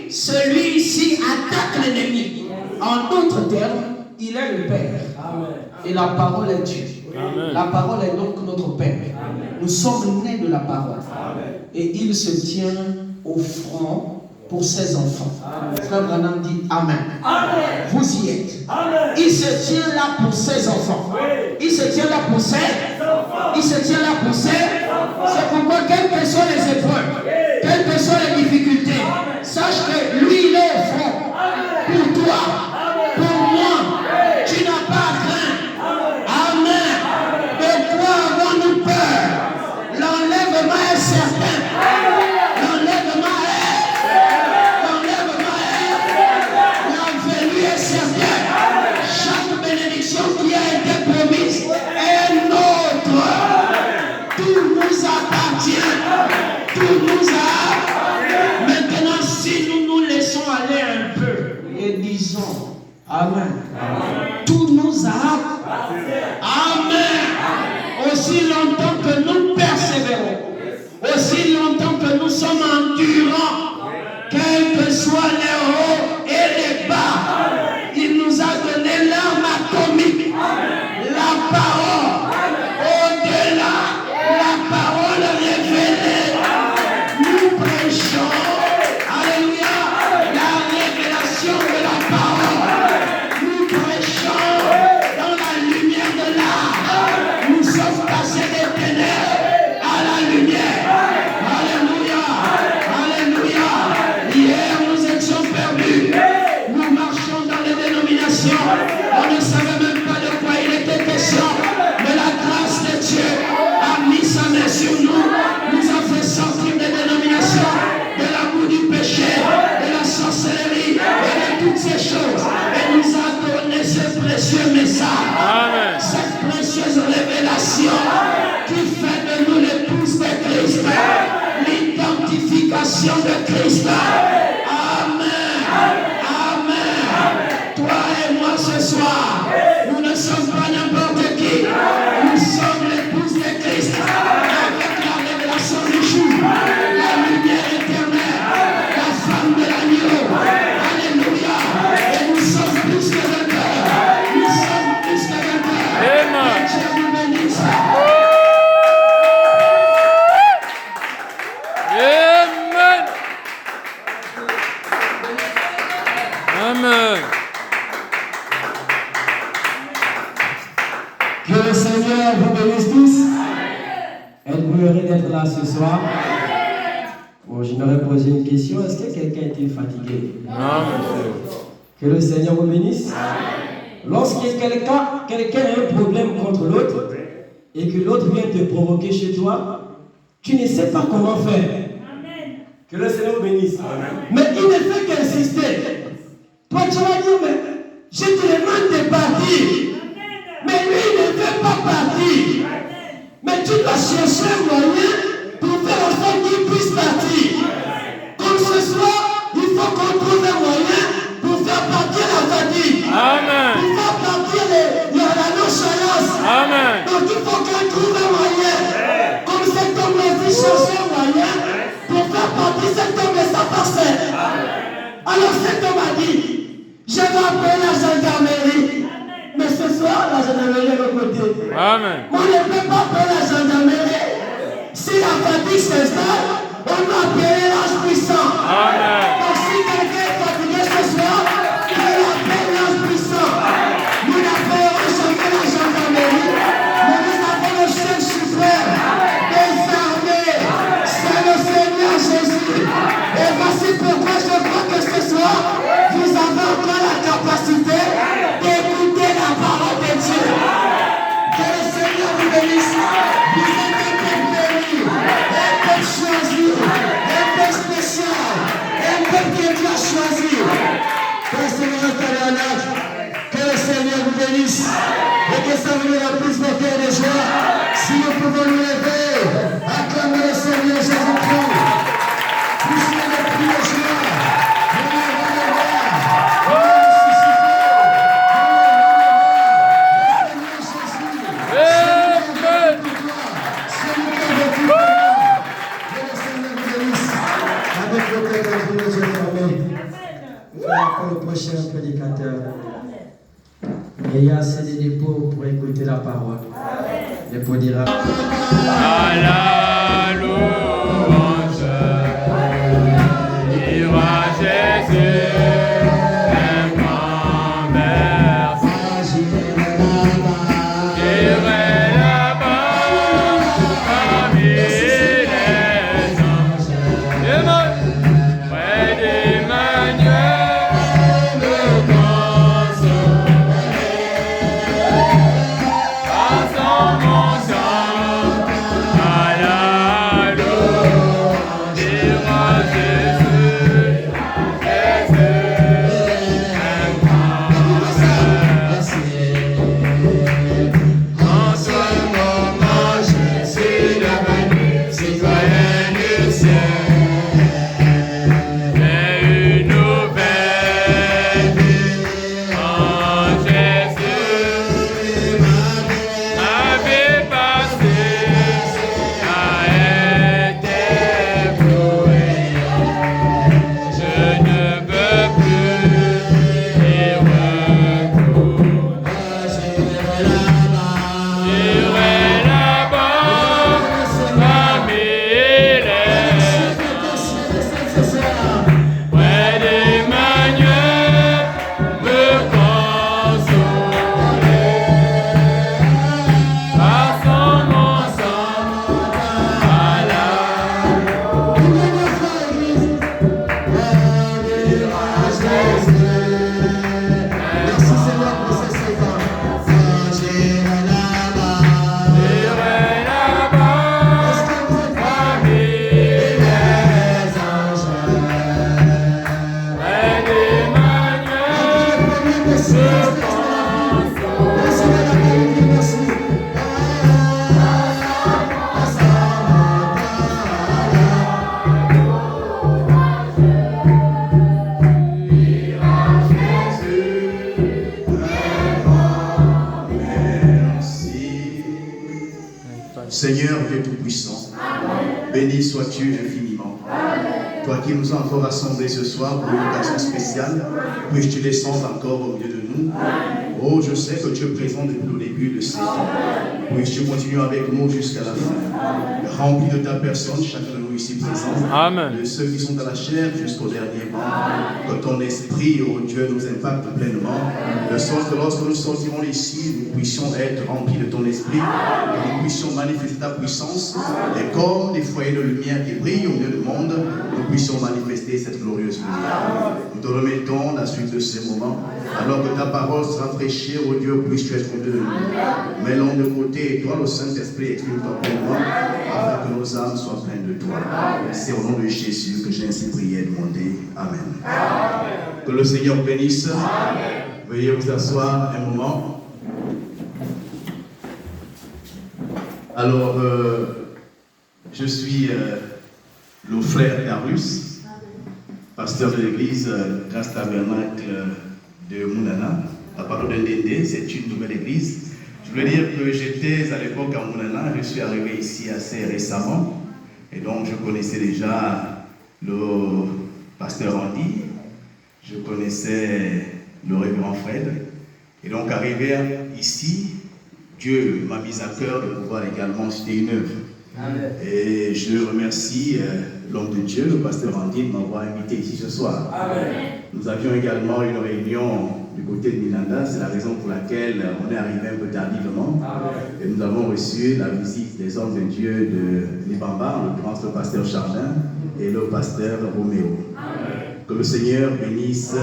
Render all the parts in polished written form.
celui-ci attaque l'ennemi. En d'autres termes, il est le Père. Amen. Et la parole est Dieu. Amen. La parole est donc notre Père. Amen. Nous sommes nés de la parole. Amen. Et il se tient au front pour ses enfants. Amen. Frère Branham dit Amen. Amen. Vous y êtes. Amen. Il se tient là pour ses enfants. Oui. Il se tient là pour ses enfants. Il se tient là pour ses enfants. C'est pourquoi, quelles que soient les épreuves, quelles que soient les difficultés, amen, sache que lui, il est au front. Amen. Pour toi, amen, pour moi. Amen. Tu n'as pas à craindre. Amen. Amen. De quoi avons-nous peur? L'enlèvement est certain. L'enlèvement est certain. Chaque bénédiction qui a été promise est nôtre. Tout nous appartient. Tout nous a. Maintenant, si nous nous laissons aller un peu et disons Amen. Amen. Tout nous a. Amen. Aussi longtemps que nous persévérons, aussi longtemps que nous sommes endurants, quels que soient les hauts et les bas, il nous a donné l'arme atomique, la parole, au-delà, la parole révélée. Nous prêchons, alléluia, la révélation de la parole. Nous prêchons dans la lumière de l'âme. Nous sommes passés des ténèbres à la lumière. Alléluia, alléluia. Hier nous étions perdus. Nous marchions dans les dénominations. On ne savait même pas de quoi il était question. Mais la grâce de Dieu a mis sa main sur nous. Nous a fait sortir des dénominations, de l'amour du péché, de la sorcellerie et de toutes ces choses. Et nous a donné ce précieux message. Amen. Cette précieuse révélation qui fait de nous l'épouse de Christ. L'identification de Christ. Amen. Amen. Toi et moi ce soir, nous ne sommes pas n'importe qui. Nous sommes l'épouse de Christ. Avec la révélation du jour, la lumière éternelle, la femme de l'agneau. Alléluia. Et nous sommes plus que vainqueurs. Nous sommes plus que vainqueurs. Amen. Que Dieu vous bénisse. Amen. Que le Seigneur vous bénisse tous. Êtes-vous heureux d'être là ce soir? Bon, j'aimerais poser une question. Est-ce que quelqu'un était fatigué? Non, monsieur. Que le Seigneur vous bénisse. Lorsque quelqu'un a un problème contre l'autre et que l'autre vient te provoquer chez toi, tu ne sais pas comment faire. Que le Seigneur vous bénisse. Mais il ne fait qu'insister. Toi, tu vas dire, mais je te demande de partir. Mais lui, il ne veut pas partir. Mais tu dois chercher un moyen pour faire en sorte qu'il puisse partir. Comme ce soir, il faut qu'on trouve un moyen pour faire partir la fatigue. Amen. Pour faire partir la nonchalance. Amen. Donc il faut qu'on trouve un moyen. Comme cet homme a dit chercher un moyen pour faire partir cet homme de sa parcelle. Alors cet homme a dit, je vais appeler la gendarmerie. Mais ce soir, la gendarmerie est à côté. Amen. On ne peut pas appeler la gendarmerie. Si la fatigue s'installe, on doit appeler l'ange puissant. Amen. Donc si quelqu'un est fatigué ce soir, il appelle l'ange puissant. Nous n'appellerons jamais la gendarmerie, mais nous avons le chef suprême des armées. C'est le Seigneur Jésus. Et voici pourquoi je crois que ce soir, vous avez encore la capacité d'écouter la parole de Dieu. Que le Seigneur vous bénisse. Vous êtes un peuple béni, un peuple choisi, un peuple spécial, un peuple que Dieu a choisi. Que le Seigneur éternel, que le Seigneur vous bénisse et que ça vous donne plus de cœur de joie. Si nous pouvons nous lever, acclamer le Seigneur Jésus-Christ. Plus de cris de joie. Avec le cœur de Dieu, je ferme. pour le prochain prédicateur. Et il y a assez de dépôts pour écouter la parole. Et pour dire À la louange, ira Jésus. Seigneur Dieu Tout-Puissant, béni sois-tu infiniment. Toi qui nous as encore rassemblés ce soir pour une occasion spéciale, puis tu descendes encore au milieu de nous. Oh, je sais que tu es présent depuis le début de ces temps. Puis tu continues avec nous jusqu'à la fin. Remplis de ta personne, chacun de nous ici présent. Amen. De ceux qui sont à la chair jusqu'au dernier moment. Que ton esprit, oh Dieu, nous impacte pleinement. De sorte que lorsque nous sortirons d'ici, nous puissions être remplis de ton esprit. Que nous puissions manifester ta puissance. Et comme des foyers de lumière qui brillent au milieu du monde, nous puissions manifester cette glorieuse lumière. Nous te remettons la suite de ces moments. Alors que ta parole sera fraîchie, oh Dieu, puisses-tu être au milieu de nous. Mets-l'on de côté et toi, le Saint-Esprit, exprime-toi pleinement, afin que nos âmes soient pleines de toi. C'est au nom de Jésus que j'ai ainsi prié et demandé. Amen. Que le Seigneur bénisse. Amen. Veuillez vous asseoir un moment. Alors, je suis le frère Carus, pasteur de l'église Grâce Tabernacle de Mounana. À partir de Ndende, c'est une nouvelle église. Je voulais dire que j'étais à l'époque à Mounana, je suis arrivé ici assez récemment. Et donc, je connaissais déjà le pasteur Andy, je connaissais le révérend Fred. Et donc, arrivé ici, Dieu m'a mis à cœur de pouvoir également citer une œuvre. Amen. Et je remercie l'homme de Dieu, le pasteur Andy, de m'avoir invité ici ce soir. Amen. Nous avions également une réunion du côté de Milanda, c'est la raison pour laquelle on est arrivé un peu tardivement. Amen. Et nous avons reçu la visite des hommes de Dieu de Libamba, en l'occurrence le pasteur Chardin et le pasteur Roméo. Amen. Que le Seigneur bénisse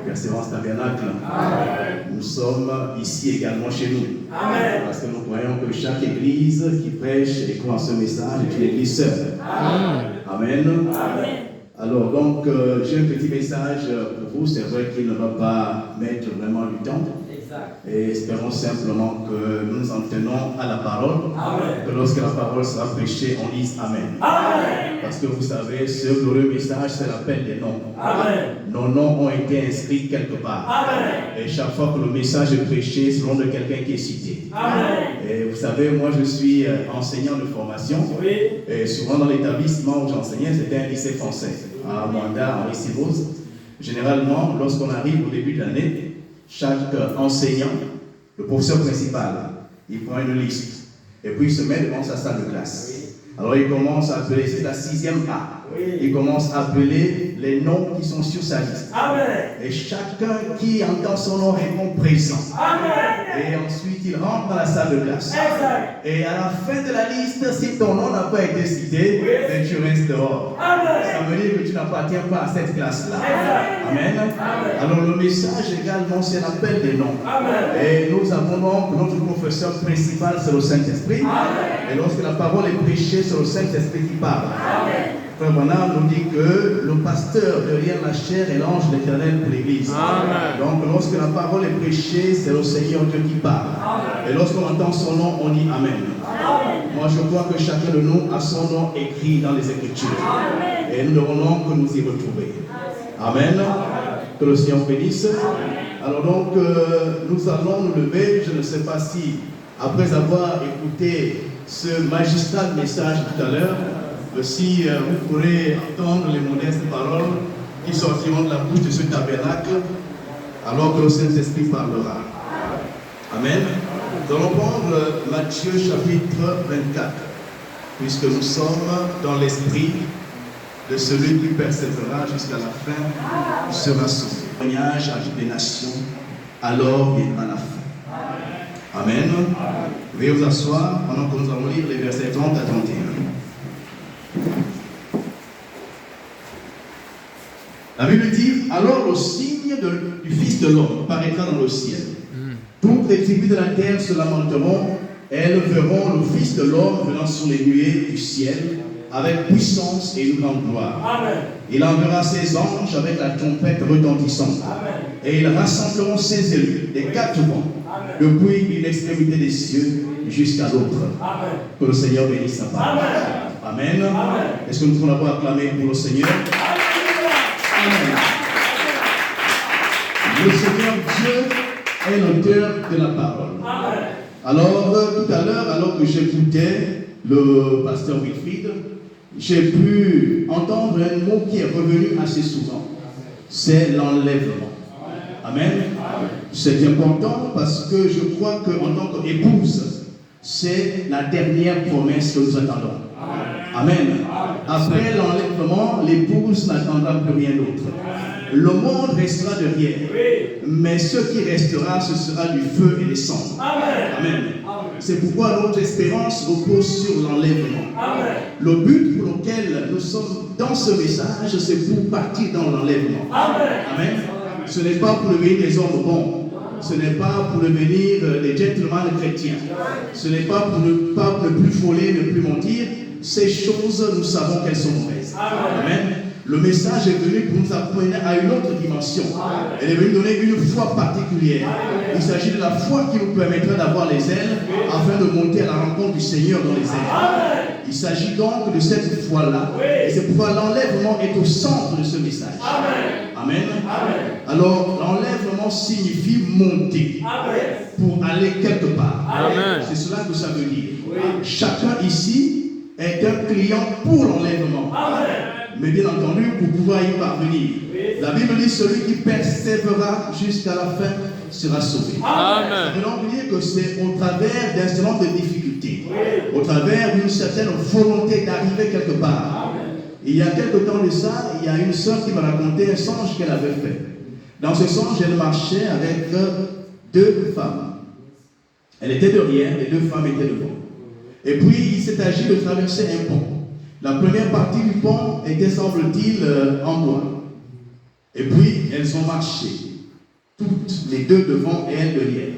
Persévérance Tabernacle. Amen. Nous sommes ici également chez nous. Amen. Parce que nous croyons que chaque église qui prêche et croit en ce message est une église seule. Amen. Amen. Amen. Alors donc, j'ai un petit message pour vous. C'est vrai qu'il ne va pas mettre vraiment du temps. Exact. Et espérons simplement que nous nous en tenons à la parole. Amen. Que lorsque la parole sera prêchée, on dise Amen. Amen. Parce que vous savez, ce glorieux message, c'est l'appel des noms. Amen. Nos noms ont été inscrits quelque part. Amen. Et chaque fois que le message est prêché, c'est le nom de quelqu'un qui est cité. Amen. Et vous savez, moi je suis enseignant de formation. Oui. Et souvent dans l'établissement où j'enseignais, c'était un lycée français, à Mwanda, Henri Sibos. Généralement, lorsqu'on arrive au début de l'année, chaque enseignant, le professeur principal, il prend une liste et puis il se met devant sa salle de classe. Alors il commence à appeler, c'est la 6e A. Il commence à appeler les noms qui sont sur sa liste. Amen. Et chacun qui entend son nom répond présent. Amen. Et ensuite il rentre dans la salle de classe. Exact. Et à la fin de la liste, si ton nom n'a pas été cité, ben tu restes dehors. Amen. Ça veut dire que tu n'appartiens pas à cette classe-là. Amen. Amen. Alors le message également, c'est l'appel des noms. Amen. Et nous avons donc notre professeur principal, c'est le Saint-Esprit. Et lorsque la parole est prêchée, c'est le Saint-Esprit qui parle. Frère Branham nous dit que le pasteur derrière la chair est l'ange de l'Éternel pour l'Église. Donc lorsque la parole est prêchée, c'est le Seigneur Dieu qui parle. Et lorsqu'on entend son nom, on dit Amen. Moi je crois que chacun de nous a son nom écrit dans les Écritures. Et nous devons donc nous y retrouver. Amen. Que le Seigneur bénisse. Alors donc nous allons nous lever. Je ne sais pas si après avoir écouté ce magistral message tout à l'heure, si vous pourrez entendre les modestes paroles qui sortiront de la bouche de ce tabernacle alors que le Saint-Esprit parlera. Amen. Nous allons prendre Matthieu chapitre 24, puisque nous sommes dans l'esprit de celui qui persévérera jusqu'à la fin, sera sauvé. Témoignage à toutes les nations, alors viendra la fin. Amen. Veuillez vous asseoir pendant que nous allons lire les versets 30 à 31. La Bible dit, alors le signe du Fils de l'homme paraîtra dans le ciel. Toutes les tribus de la terre se lamenteront, elles verront le Fils de l'homme venant sur les nuées du ciel, avec puissance et une grande gloire. Amen. Il enverra ses anges avec la trompette retentissante. Amen. Et ils rassembleront ses élus des 4 vents, depuis une extrémité des cieux jusqu'à l'autre. Que le Seigneur bénisse sa parole. Amen. Amen. Est-ce que nous pouvons avoir acclamé pour le Seigneur? Amen. Le Seigneur Dieu est l'auteur de la parole. Amen. Alors, tout à l'heure, alors que j'écoutais le pasteur Wilfried, j'ai pu entendre un mot qui est revenu assez souvent. C'est l'enlèvement. Amen. C'est important parce que je crois qu'en tant qu'épouse, c'est la dernière promesse que nous attendons. Amen. Après l'enlèvement, l'épouse n'attendra plus rien d'autre. Le monde restera derrière, mais ce qui restera, ce sera du feu et des cendres. Amen. C'est pourquoi notre espérance repose sur l'enlèvement. Le but pour lequel nous sommes dans ce message, c'est pour partir dans l'enlèvement. Amen. Ce n'est pas pour devenir des hommes bons. Ce n'est pas pour devenir des gentlemen chrétiens. Ce n'est pas pour ne plus voler, ne plus mentir. Ces choses, nous savons qu'elles sont mauvaises. Amen. Le message est venu pour nous apprendre à une autre dimension. Elle est venue donner une foi particulière. Il s'agit de la foi qui nous permettra d'avoir les ailes afin de monter à la rencontre du Seigneur dans les airs. Il s'agit donc de cette foi-là. Et c'est pourquoi l'enlèvement est au centre de ce message. Amen. Alors, l'enlèvement signifie monter pour aller quelque part. C'est cela que ça veut dire. Chacun ici est un client pour l'enlèvement. Mais bien entendu, pour pouvoir y parvenir, la Bible dit celui qui persévérera jusqu'à la fin sera sauvé. Amen. Ça veut donc dire que c'est au travers d'instruments de difficulté, au travers d'une certaine volonté d'arriver quelque part. Il y a quelque temps de ça, il y a une sœur qui m'a raconté un songe qu'elle avait fait. Dans ce songe, elle marchait avec 2 femmes. Elle était derrière, les 2 femmes étaient devant. Et puis, il s'est agi de traverser un pont. La première partie du pont était, semble-t-il, en bois. Et puis, elles ont marché. Toutes les 2 devant et elles derrière.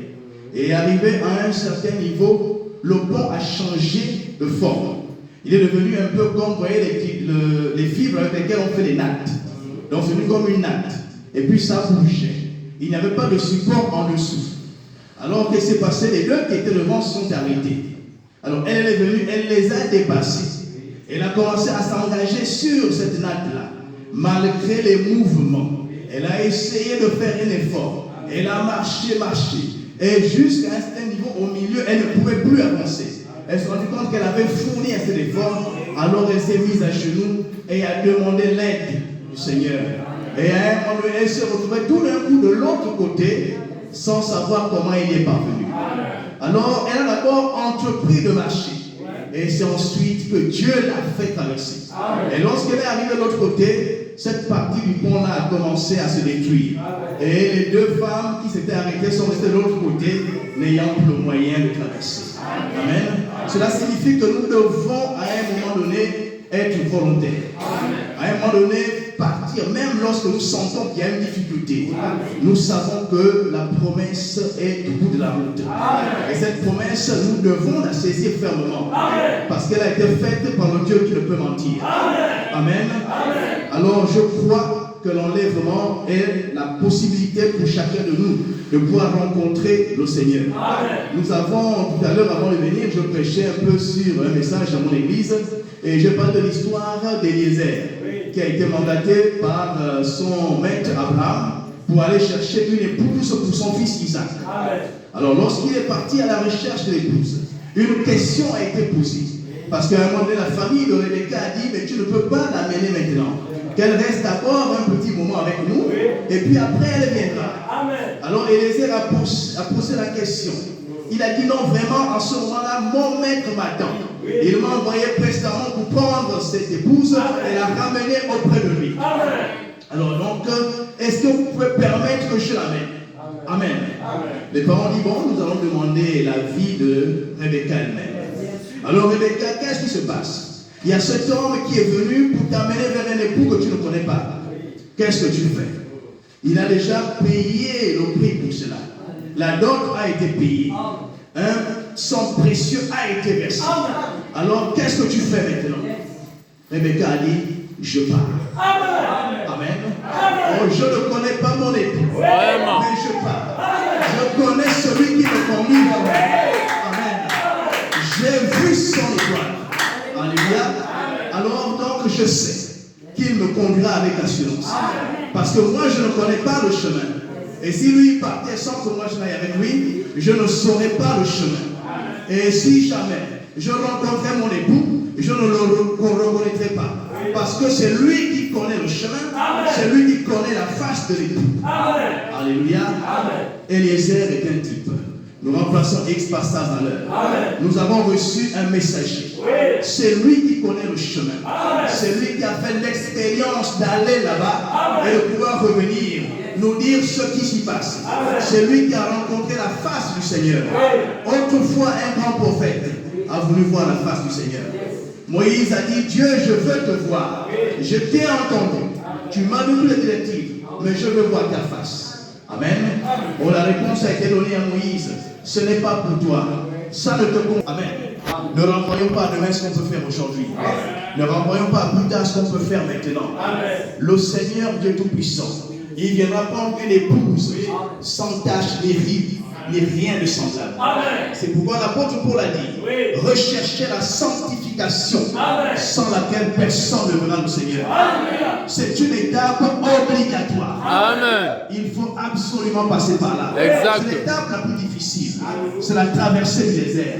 Et arrivé à un certain niveau, le pont a changé de forme. Il est devenu un peu comme, vous voyez, les fibres avec lesquelles on fait les nattes. Donc, c'est devenu comme une natte. Et puis, ça bougeait. Il n'y avait pas de support en dessous. Alors, qu'est-ce qui s'est passé? Les 2 qui étaient devant sont arrêtés. Alors, elle est venue, elle les a dépassés. Elle a commencé à s'engager sur cette natte-là, malgré les mouvements. Elle a essayé de faire un effort. Elle a marché. Et jusqu'à un certain niveau, au milieu, elle ne pouvait plus avancer. Elle s'est rendue compte qu'elle avait fourni assez d'efforts. Alors elle s'est mise à genoux et a demandé l'aide du Seigneur. Et à un moment donné, elle se retrouvait tout d'un coup de l'autre côté sans savoir comment il y est parvenu. Alors, elle a d'abord entrepris de marcher. Et c'est ensuite que Dieu l'a fait traverser. Et lorsqu'elle est arrivée de l'autre côté, cette partie du pont-là a commencé à se détruire. Et les deux femmes qui s'étaient arrêtées sont restées de l'autre côté, n'ayant plus le moyen de traverser. Amen. Cela signifie que nous devons, à un moment donné, être volontaires. À un moment donné, partir, même lorsque nous sentons qu'il y a une difficulté. Nous savons que la promesse est au bout de la route. Et cette promesse, nous devons la saisir fermement. Parce qu'elle a été faite par le Dieu qui ne peut mentir. Amen. Alors je crois que l'enlèvement est la possibilité pour chacun de nous de pouvoir rencontrer le Seigneur. Nous avons, tout à l'heure avant de venir, je prêchais un peu sur un message dans mon église et je parle de l'histoire d'Eliezer qui a été mandaté par son maître Abraham pour aller chercher une épouse pour son fils Isaac. Alors lorsqu'il est parti à la recherche de l'épouse, une question a été posée. Parce qu'à un moment donné, la famille de Rebecca a dit, mais tu ne peux pas l'amener maintenant. Qu'elle reste d'abord un petit moment avec nous, et puis après elle viendra. Alors Eliezer a posé la question. Il a dit non, vraiment, en ce moment-là, mon maître m'attend. Il m'a envoyé prestement pour prendre cette épouse et la ramener auprès de lui. Alors donc, est-ce que vous pouvez permettre que je l'amène? Amen. Les parents disent, bon, nous allons demander l'avis de Rebecca elle-même. Alors Rebecca, qu'est-ce qui se passe? Il y a cet homme qui est venu pour t'amener vers un époux que tu ne connais pas. Qu'est-ce que tu fais? Il a déjà payé le prix pour cela. La dot a été payée. Son précieux a été versé. Alors qu'est-ce que tu fais maintenant? Rebecca a dit, je pars. Amen. Oh, je ne connais pas mon époux, mais je pars. Je connais celui qui me conduit. Amen. J'ai vu son étoile. Alléluia. Alors donc je sais qu'il me conduira avec assurance. Parce que moi je ne connais pas le chemin. Et si lui partait sans que moi je n'aille avec lui, je ne saurais pas le chemin. Et si jamais je rencontrais mon époux, je ne le reconnaîtrais pas. Parce que c'est lui qui connaît le chemin, c'est lui qui connaît la face de l'époux. Alléluia. Eliezer est un type. Nous remplaçons X par sa valeur. Nous avons reçu un messager. C'est lui qui connaît le chemin. C'est lui qui a fait l'expérience d'aller là-bas et de pouvoir revenir nous dire ce qui s'y passe. C'est lui qui a rencontré la face du Seigneur. Autrefois, un grand prophète a voulu voir la face du Seigneur. Moïse a dit, Dieu, je veux te voir. Je t'ai entendu. Tu m'as donné les directives, mais je veux voir ta face. Amen. Oh, la réponse a été donnée à Moïse. Ce n'est pas pour toi. Ça ne te compte. Amen. Ne renvoyons pas demain ce qu'on peut faire aujourd'hui. Ne renvoyons pas plus tard ce qu'on peut faire maintenant. Le Seigneur Dieu Tout-Puissant, il viendra prendre une épouse sans tache ni ride, ni rien de semblable. C'est pourquoi l'apôtre Paul a dit, recherchez la sanctification sans laquelle personne ne verra le Seigneur. C'est une étape obligatoire. Amen. Il faut absolument passer par là. Exact. C'est l'étape la plus difficile. C'est la traversée du désert.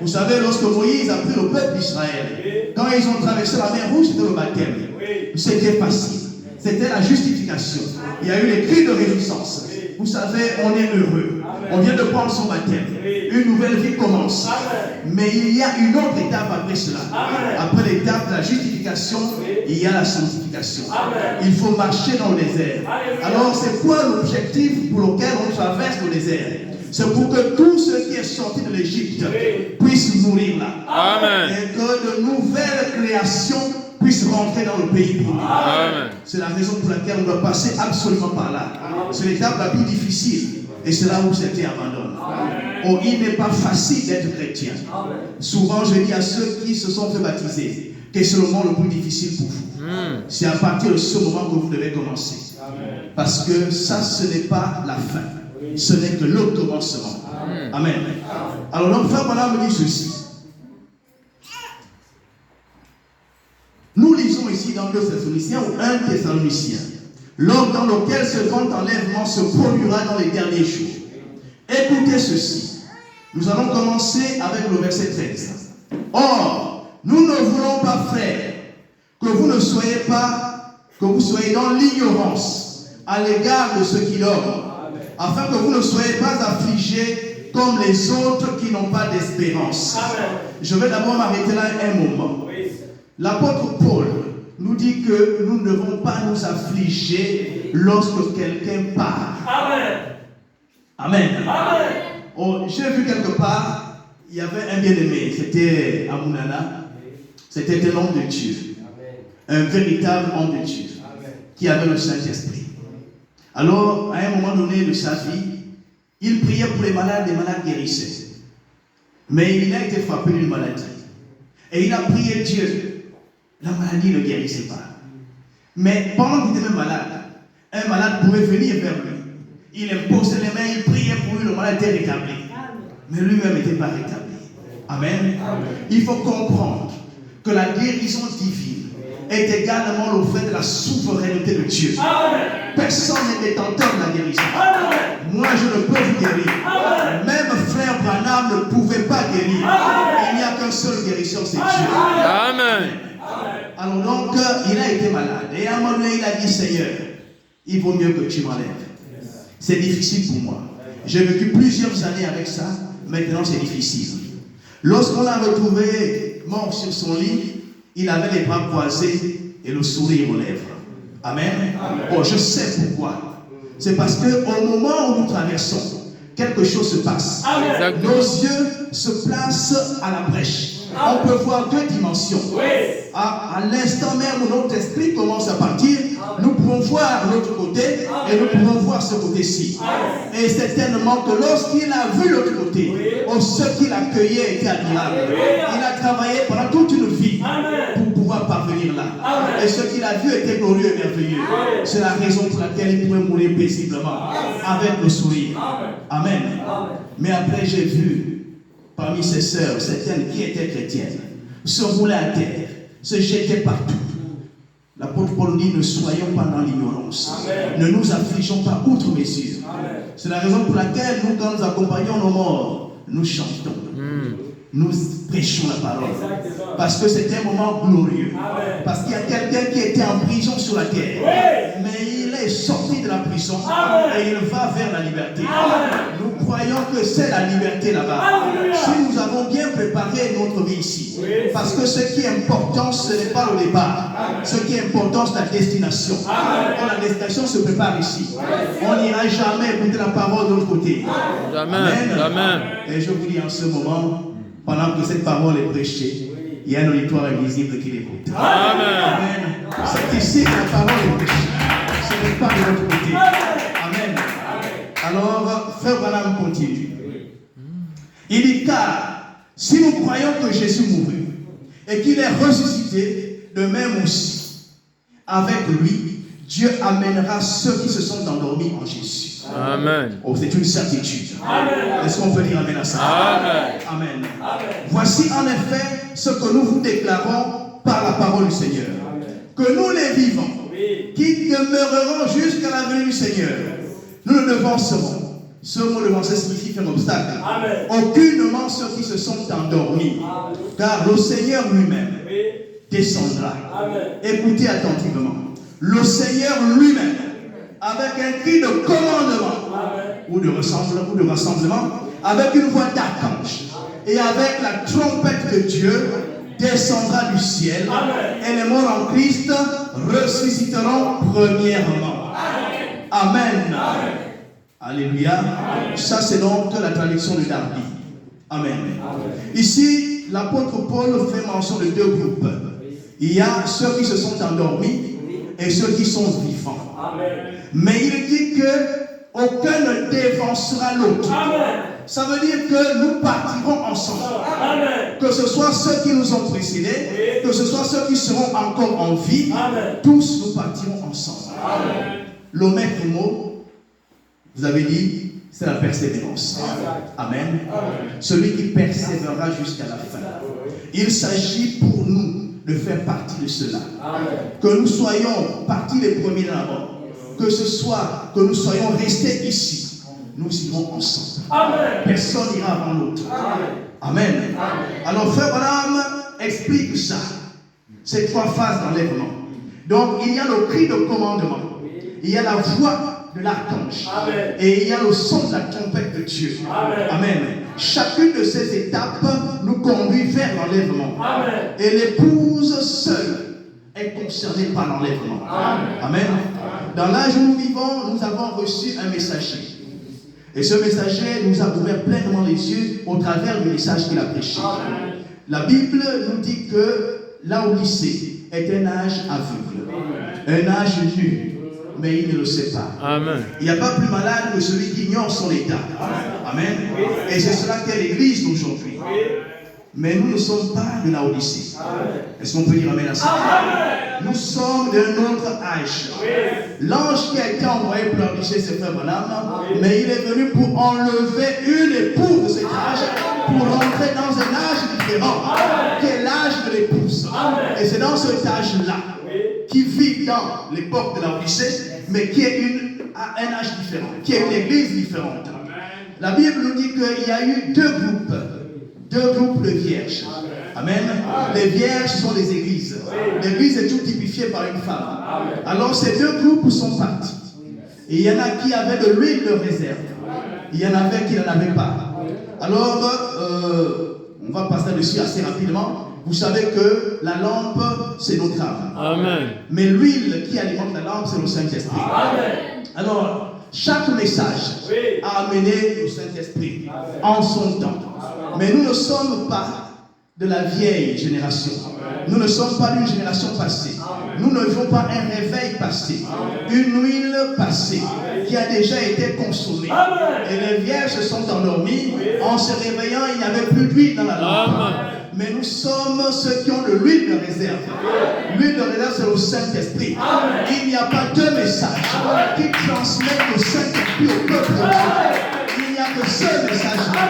Vous savez, lorsque Moïse a pris le peuple d'Israël, quand ils ont traversé la mer Rouge, c'était le baptême. C'était facile. C'était la justification. Il y a eu les cris de réjouissance. Vous savez, on est heureux. On vient de prendre son baptême. Une nouvelle vie commence. Mais il y a une autre étape après cela. Après l'étape de la justification, il y a la sanctification. Il faut marcher dans le désert. Alors, c'est quoi l'objectif pour lequel on traverse le désert? C'est pour que tout ce qui est sorti de l'Égypte puisse mourir là. Amen. Et que de nouvelles créations puissent rentrer dans le pays. C'est la raison pour laquelle on doit passer absolument par là. C'est l'étape la plus difficile. Et c'est là où c'était abandonné. Oh, il n'est pas facile d'être chrétien. Souvent, je dis à ceux qui se sont fait baptiser que c'est le moment le plus difficile pour vous. C'est à partir de ce moment que vous devez commencer. Parce que ça, ce n'est pas la fin. Ce n'est que le commencement. Amen. Alors, donc, frère Branham me dit ceci. Nous lisons ici dans 2 Thessaloniciens ou 1 Thessaloniciens. L'homme dans lequel ce grand enlèvement se produira dans les derniers jours. Écoutez ceci. Nous allons commencer avec le verset 13. Or, nous ne voulons pas, frères, que vous ne soyez pas que vous soyez dans l'ignorance à l'égard de ceux qui dorment, afin que vous ne soyez pas affligés comme les autres qui n'ont pas d'espérance. Je vais d'abord m'arrêter là un moment. L'apôtre Paul nous dit que nous ne devons pas nous affliger lorsque quelqu'un part. Amen. Oh, j'ai vu quelque part, il y avait un bien-aimé, c'était Amunana, c'était un homme de Dieu, un véritable homme de Dieu, qui avait le Saint-Esprit. Alors, à un moment donné de sa vie, il priait pour les malades guérissaient. Mais il a été frappé d'une maladie. Et il a prié Dieu. La maladie ne guérissait pas. Mais pendant qu'il était malade, un malade pouvait venir vers lui. Il imposait les mains, il priait pour lui, le malade était rétabli. Mais lui-même n'était pas rétabli. Amen. Il faut comprendre que la guérison divine est également le fait de la souveraineté de Dieu. Personne n'est détenteur de la guérison. Moi, je ne peux vous guérir. Même frère Branham ne pouvait pas guérir. Il n'y a qu'un seul guérisseur, c'est Dieu. Amen. Alors donc, il a été malade. Et à un moment donné, il a dit, Seigneur, il vaut mieux que tu m'enlèves. C'est difficile pour moi. J'ai vécu plusieurs années avec ça. Maintenant, c'est difficile. Lorsqu'on l'a retrouvé mort sur son lit, il avait les bras croisés et le sourire aux lèvres. Amen. Oh, je sais pourquoi. C'est parce qu'au moment où nous traversons, quelque chose se passe. Nos yeux se placent à la brèche. On peut voir deux dimensions. À l'instant même où notre esprit commence à partir, nous pouvons voir l'autre côté et nous pouvons voir ce côté-ci. Et certainement que lorsqu'il a vu l'autre côté, ce qu'il accueillait était admirable. Il a travaillé pendant toute une vie pour pouvoir parvenir là. Et ce qu'il a vu était glorieux et merveilleux. C'est la raison pour laquelle il pouvait mourir paisiblement, avec le sourire. Amen. Mais après, j'ai vu parmi ses sœurs, certaines qui étaient chrétiennes, se rouler à terre, se jeter partout. L'apôtre Paul dit, ne soyons pas dans l'ignorance. Ne nous affligeons pas outre mesure. C'est la raison pour laquelle nous, quand nous accompagnons nos morts, nous chantons. Nous prêchons la parole. Parce que c'est un moment glorieux. Parce qu'il y a quelqu'un qui était en prison sur la terre. Mais il est sorti de la prison et il va vers la liberté. Nous croyons que c'est la liberté là-bas. Si nous avons bien préparé notre vie ici. Parce que ce qui est important, ce n'est pas le départ. Ce qui est important, c'est la destination. Quand la destination se prépare ici, on n'ira jamais écouter la parole de l'autre côté. Amen. Et je vous dis en ce moment, pendant que cette parole est prêchée, il y a un auditoire invisible qui l'écoute. Amen. C'est ici que la parole est prêchée. Ce n'est pas de l'autre côté. Amen. Alors, frère Branham continue. Il dit, car si nous croyons que Jésus mourut et qu'il est ressuscité, de même aussi, avec lui, Dieu amènera ceux qui se sont endormis en Jésus. Amen. Oh, c'est une certitude. Est-ce qu'on peut dire amen à ça? Amen. Voici en effet ce que nous vous déclarons par la parole du Seigneur. Que nous les vivants, qui demeurerons jusqu'à la venue du Seigneur, nous ne devancerons. Ce mot devancer signifie faire obstacle. Aucunement ceux qui se sont endormis. Car le Seigneur lui-même descendra. Écoutez attentivement. Le Seigneur lui-même, avec un cri de commandement ou de rassemblement, avec une voix d'archange et avec la trompette de Dieu, descendra du ciel. Et les morts en Christ ressusciteront premièrement. Amen. Alléluia. Ça, c'est donc la traduction de Darby. Amen. Ici, l'apôtre Paul fait mention de deux groupes. Il y a ceux qui se sont endormis et ceux qui sont vivants. Mais il dit que aucun ne dévancera l'autre. Ça veut dire que nous partirons ensemble. Que ce soit ceux qui nous ont précédés, que ce soit ceux qui seront encore en vie, tous nous partirons ensemble. Le maître mot, vous avez dit, c'est la persévérance. Amen. Celui qui persévérera jusqu'à la fin. Il s'agit pour nous de faire partie de cela. Que nous soyons partis les premiers dans la mort. Que ce soit que nous soyons restés ici. Nous irons ensemble. Personne n'ira avant l'autre. Amen. Alors frère Branham explique ça. Ces trois phases d'enlèvement. Donc il y a le cri de commandement. Il y a la voix de l'archange. Et il y a le son de la trompette de Dieu. Amen. Chacune de ces étapes nous conduit vers l'enlèvement. Et l'épouse seule est concernée par l'enlèvement. Amen. Dans l'âge où nous vivons, nous avons reçu un messager. Et ce messager nous a ouvert pleinement les yeux au travers du message qu'il a prêché. La Bible nous dit que l'Odyssée est un âge aveugle, un âge nu. Mais il ne le sait pas. Amen. Il n'y a pas plus malade que celui qui ignore son état. Amen. Et c'est cela qu'est l'Église d'aujourd'hui. Mais nous ne sommes pas de la Odyssée. Est-ce qu'on peut dire Amen à ça? Nous sommes d'un autre âge. L'ange qui a été envoyé pour l'Odyssée, c'est Frère Branham, mais il est venu pour enlever une épouse de cet âge, pour rentrer dans un âge différent, qui est l'âge de l'épouse. Et c'est dans cet âge-là qui vit dans l'époque de la Odyssée, mais qui est un âge différent, qui est une église différente. La Bible nous dit qu'il y a eu deux groupes de vierges. Amen. Les vierges sont des églises. L'église est tout typifiée par une femme. Alors ces deux groupes sont partis. Et il y en a qui avaient de l'huile de réserve. Il y en avait qui n'en avaient pas. Alors, on va passer dessus assez rapidement. Vous savez que la lampe, c'est notre âme. Amen. Mais l'huile qui alimente la lampe, c'est le Saint-Esprit. Alors, chaque message a amené le Saint-Esprit en son temps. Mais nous ne sommes pas de la vieille génération. Nous ne sommes pas d'une génération passée. Nous ne vivons pas un réveil passé. Une huile passée qui a déjà été consommée. Et les vierges se sont endormies. En se réveillant, il n'y avait plus d'huile dans la lampe. Mais nous sommes ceux qui ont de l'huile de réserve. L'huile de réserve, c'est le Saint-Esprit. Il n'y a pas deux messages qui transmettent le Saint-Esprit au peuple de Dieu. Il n'y a que ce message-là.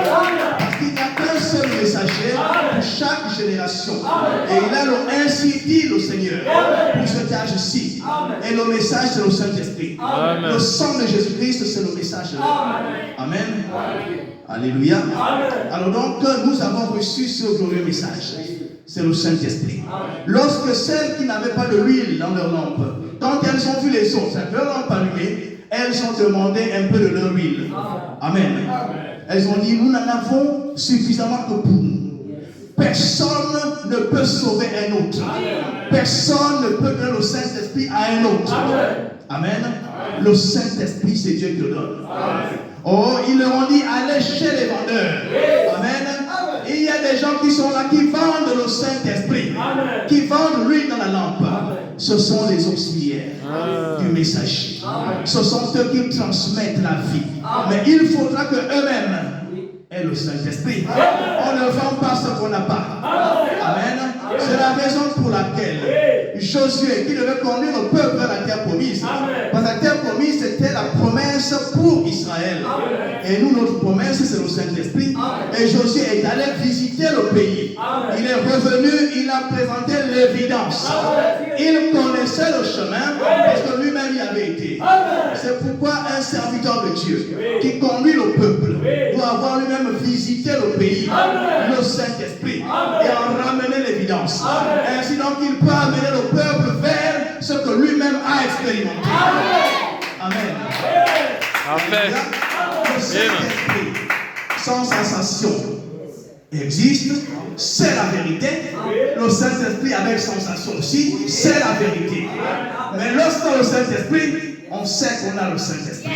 Parce qu'il n'y a qu'un seul messager pour chaque génération. Et il a ainsi dit le Seigneur pour cet âge-ci. Et le message, c'est le Saint-Esprit. Le sang de Jésus-Christ, c'est le message-là. Amen. Alléluia. Alors donc, nous avons reçu ce glorieux message. C'est le Saint-Esprit. Lorsque celles qui n'avaient pas de l'huile dans leur lampe, quand elles ont vu les autres, leur lampe allumée, elles ont demandé un peu de leur huile. Amen. Elles ont dit, nous n'en avons suffisamment que pour nous. Personne ne peut sauver un autre. Personne ne peut donner le Saint-Esprit à un autre. Amen. Le Saint-Esprit, c'est Dieu qui le donne. Oh, ils leur ont dit, allez chez les vendeurs. Amen. Il y a des gens qui sont là, qui vendent le Saint-Esprit, qui vendent l'huile dans la lampe. Ce sont les auxiliaires du messager. Ce sont eux qui transmettent la vie. Mais il faudra qu'eux-mêmes aient le Saint-Esprit. On ne vend pas ce qu'on n'a pas. Amen. C'est la raison pour laquelle Josué, qui devait conduire le peuple vers la terre promise, parce que la terre promise, c'était la promesse pour Israël. Et nous, notre promesse, c'est le Saint-Esprit. Et Josué est allé visiter le pays. Il est revenu, il a présenté l'évidence. Il connaissait le chemin, parce que lui-même y avait été. C'est pourquoi un serviteur de Dieu, qui conduit le peuple, doit avoir lui-même visité le pays, le Saint-Esprit, et en ramener l'évidence. Ainsi donc, il peut amener le peuple vers ce que lui-même a expérimenté. Amen. Amen. Le Saint-Esprit, sans sensation, existe, c'est la vérité. Le Saint-Esprit avec sensation aussi, c'est la vérité. Mais lorsqu'on a le Saint-Esprit, on sait qu'on a le Saint-Esprit.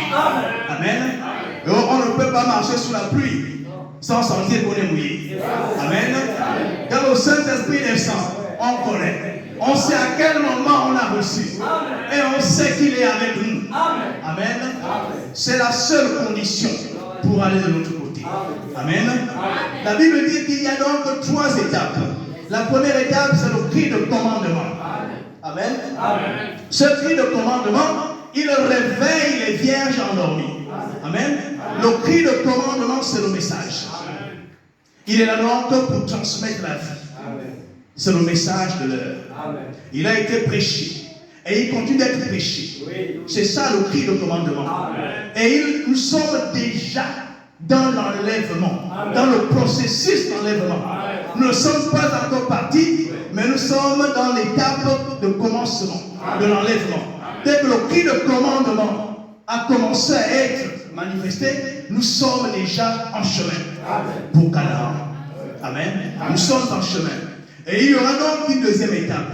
Amen. Et on ne peut pas marcher sous la pluie sans sentir qu'on est mouillé. Amen. Quand le Saint-Esprit descend, on connaît. On sait à quel moment on a reçu. Et on sait qu'il est avec nous. Amen. C'est la seule condition pour aller de l'autre côté. Amen. La Bible dit qu'il y a donc 3 étapes. La première étape, c'est le cri de commandement. Amen. Ce cri de commandement, il réveille les vierges endormies. Amen. Le cri de commandement, c'est le message. Il est là donc pour transmettre la vie. C'est le message de l'heure. Il a été prêché. Et il continue d'être prêché. C'est ça le cri de commandement. Et nous sommes déjà dans l'enlèvement, dans le processus d'enlèvement. Nous ne sommes pas encore partis, mais nous sommes dans l'étape de commencement. de l'enlèvement. Dès que le cri de commandement a commencé à être manifesté, nous sommes déjà en chemin pour Canaan. Amen. Nous sommes en chemin. Et il y aura donc une deuxième étape.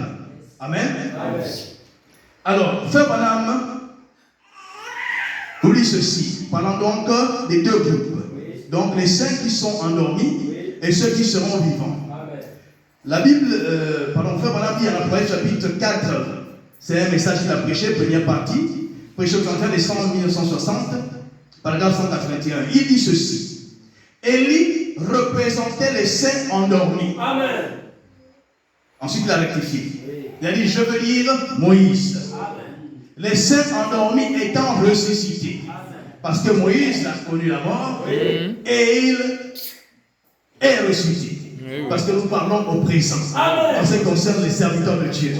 Amen. Alors, Frère Branham vous dit ceci. Parlons donc des deux groupes. Donc les saints qui sont endormis et ceux qui seront vivants. La Bible, Frère Branham dit en Apocalypse chapitre 4, c'est un message qu'il a prêché, première partie, prêché au 31 décembre 1960, paragraphe 181. Il dit ceci. Élie représentait les saints endormis. Amen. Ensuite, il a rectifié. Il a dit, je veux dire Moïse. Amen. Les saints endormis étant ressuscités. Amen. Parce que Moïse a connu la mort et il est ressuscité. Parce que nous parlons au présent. Amen. En ce qui concerne les serviteurs de Dieu.